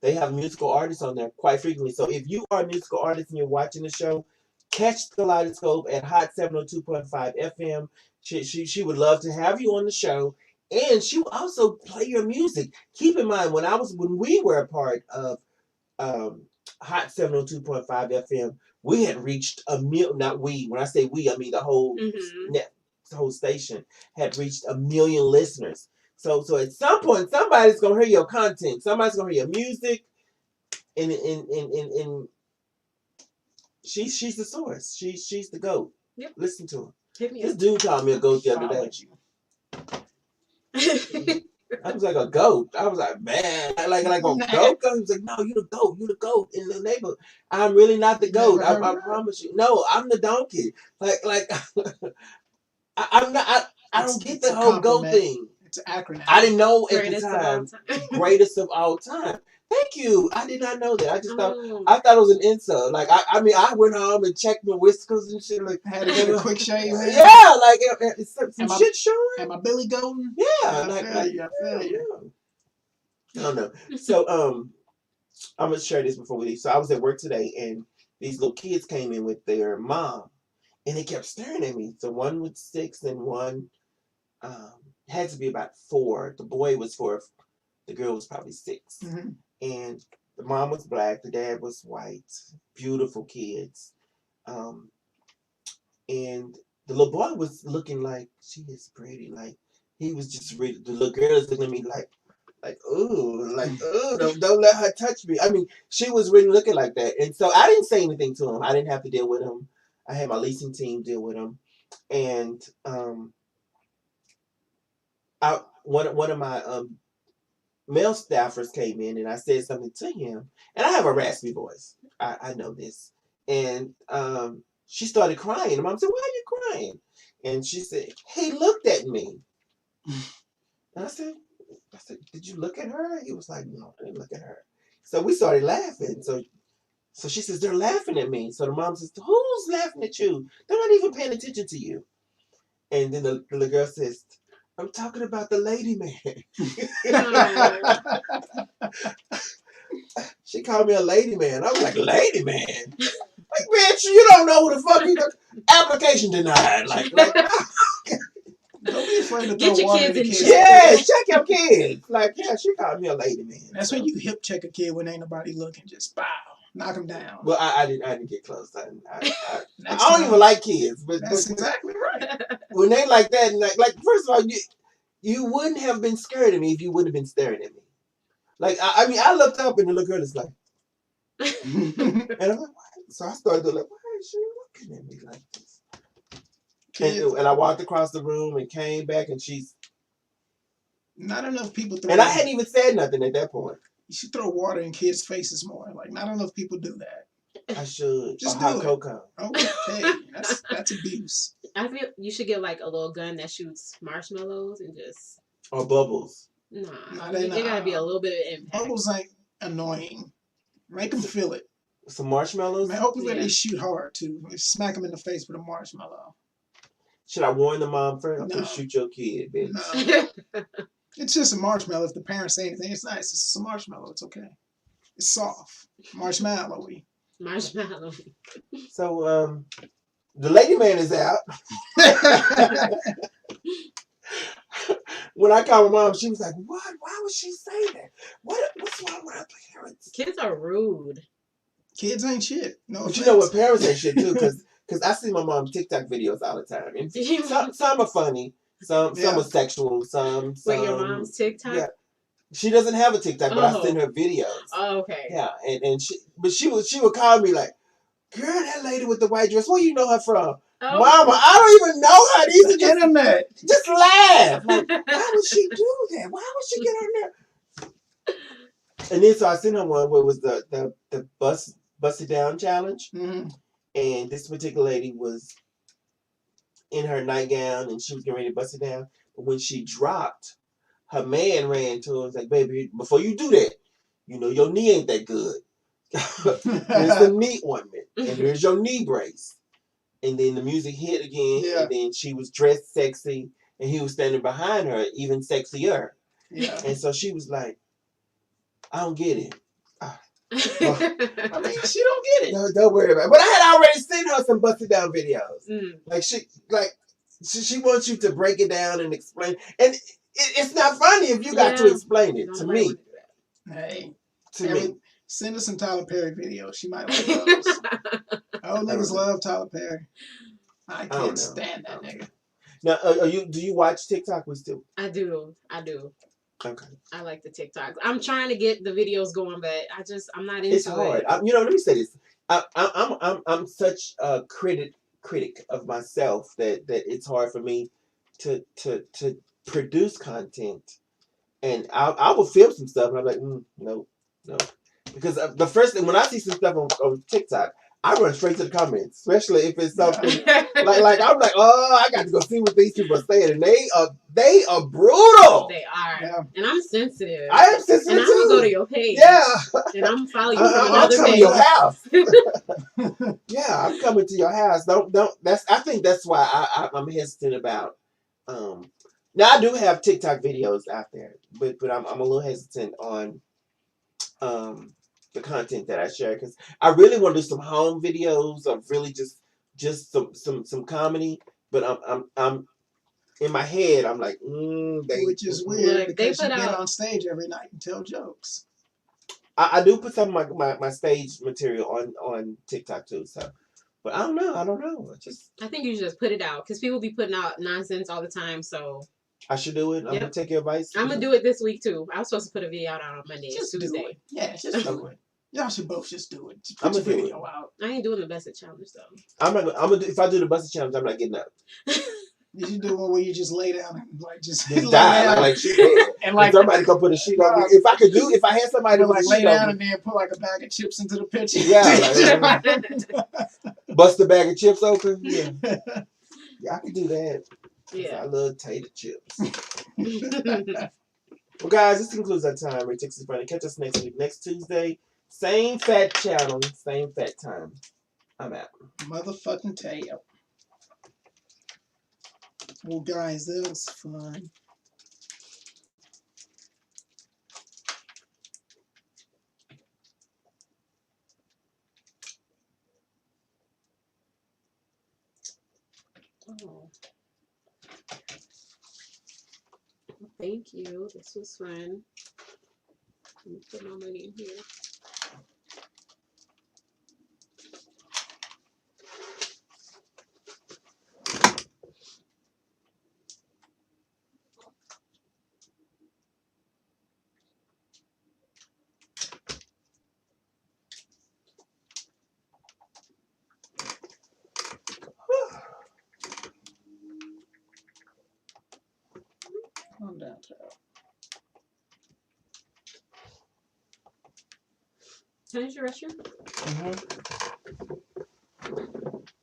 They have musical artists on there quite frequently. So if you are a musical artist and you're watching the show, catch the Kaleidoscope at Hot 702.5 FM. She would love to have you on the show, and she will also play your music. Keep in mind when we were a part of Hot 702.5 FM, we had reached a million. Not we. When I say we, I mean the whole the whole station had reached 1 million listeners. So at some point, somebody's gonna hear your content. Somebody's gonna hear your music, and she's the source. She's the GOAT. Yep. Listen to her. Hit me this up. dude called me a GOAT the other day. I was like a goat. I was like, man, like a goat. He was like, no, you the goat. You the goat in the neighborhood. I'm really not the goat. I promise you. No, I'm the donkey. Like I'm not. I don't get the whole goat thing. It's an acronym. I didn't know at the time. Greatest of all time. Thank you. I did not know that. I just thought it was an insult. Like I mean, I went home and checked my whiskers and shit. Like had to get a quick shave. Yeah, like it's some shit showing. Am I Billy Golden? Yeah, I don't know. So I'm gonna share this before we leave. So I was at work today, and these little kids came in with their mom, and they kept staring at me. So one was 6, and one had to be about 4. The boy was 4. The girl was probably 6. Mm-hmm. And the mom was black. The dad was white. Beautiful kids. And the little boy was looking like, she is pretty. Like, he was just really, the little girl is looking at me like, ooh, don't let her touch me. I mean, she was really looking like that. And so I didn't say anything to him. I didn't have to deal with him. I had my leasing team deal with him. And one of my male staffers came in, and I said something to him, and I have a raspy voice. I know this. And she started crying. And Mom said, why are you crying? And she said, he looked at me. And I said, did you look at her? He was like, no, I didn't look at her. So we started laughing. So So she says, they're laughing at me. So the mom says, who's laughing at you? They're not even paying attention to you. And then the little girl says, I'm talking about the lady man. She called me a lady man. I was like, lady man? Like, bitch, you don't know who the fuck you got. Application denied. Like don't be afraid to Get throw your water kids in in the check. kids. yeah, check your kids. Like, yeah, she called me a lady man. That's when you hip check a kid when ain't nobody looking. Just bow, knock him down. Well, I didn't get close. I Next don't time, even like kids, but That's exactly right. when they like that, and like first of all, you wouldn't have been scared of me if you wouldn't have been staring at me. Like I mean, I looked up and the little girl is like, and I'm like, why? So I started to like, why is she looking at me like this? And I walked across the room and came back, and she's Not enough people throw. and I hadn't even said nothing at that point. You should throw water in kids' faces more. Like not enough people do that. I should Just a do hot it. cocoa. Okay, that's abuse. I feel you should get like a little gun that shoots marshmallows and just Or bubbles. nah. they It gotta be a little bit of impact. Bubbles ain't annoying. Make them feel it. Some marshmallows. Man, hopefully Yeah. they shoot hard too. Smack them in the face with a marshmallow. Should I warn the mom first? I'm No. gonna shoot your kid, bitch. No, it's just a marshmallow. If the parents say anything, it's nice. It's just a marshmallow. It's okay. It's soft, marshmallowy. Marshmallow. So the lady man is out. When I called my mom, she was like, "What? Why would she say that? What's wrong with her parents?" Kids are rude. Kids ain't shit. No, But you know what? Parents ain't shit too, because I see my mom's TikTok videos all the time, and some are funny, some are sexual, some. Wait, your mom's TikTok? Yeah, she doesn't have a TikTok, but I Oh. send her videos. Oh, okay. Yeah, and she would call me like, "Girl, that lady with the white dress, where you know her from?" Oh. Mama, I don't even know her. These are the internet. just laugh. Like, why would she do that? Why would she get on there? And then so I sent her one where it was the bust it down challenge. Mm-hmm. And this particular lady was in her nightgown and she was getting ready to bust it down. But when she dropped, her man ran to her and was like, "Baby, before you do that, you know your knee ain't that good. There's the knee ornament and there's your knee brace." And then the music hit again, and then she was dressed sexy, and he was standing behind her, even sexier. Yeah. And so she was like, "I don't get it." I mean, she don't get it. No, don't worry about it. But I had already sent her some busted down videos. Like she wants you to break it down and explain. And it's not funny if you got to explain it to me. Hey, To me. Send us some Tyler Perry videos. She might like those. Oh, niggas love Tyler Perry. I can't stand that nigga. Now, do you watch TikTok? We still? I do. Okay. I like the TikToks. I'm trying to get the videos going, but I'm not into it. It's hard. Let me say this. I'm such a critic of myself that it's hard for me to produce content, and I will film some stuff and I'm like, no, because the first thing when I see some stuff on TikTok, I run straight to the comments, especially if it's something like I'm like, oh, I got to go see what these people are saying, and they are brutal. They are, and I'm sensitive. I am sensitive and I'm gonna go to your page. Yeah, and I'm following you from another coming page. to your house. Yeah, I'm coming to your house. Don't. I think that's why I'm hesitant about. Now I do have TikTok videos out there, but I'm a little hesitant on the content that I share because I really want to do some home videos of really just some comedy. But I'm in my head. I'm like, which is weird because you get on stage every night and tell jokes. I do put some of my stage material on TikTok too. So, but I don't know. I think you should just put it out because people be putting out nonsense all the time. So I should do it. I'm gonna take your advice. I'm gonna do it this week too. I was supposed to put a video out on Monday. Just Tuesday. Do it. Yeah, just do it. Y'all should both just do it. Just put your video out. I ain't doing the Busted Challenge though. I'm gonna do, if I do the Busted Challenge, I'm not getting up. You should do one where you just lay down and like just die like shit. And like somebody come put a sheet on me. If I had somebody to like lay down and then put like a bag of chips into the picture. Yeah. Bust the bag of chips open. Yeah. I can do that. Yeah. I love tater chips. Well, guys, this concludes our time. Ray Texas Friday. Catch us next week, next Tuesday, Same fat channel, same fat time. I'm out. Motherfucking tail. Well, guys, that was fun. Oh. Well, thank you. This was fun. Let me put my money in here. Calm down, child. Can I use your restroom? Mm-hmm.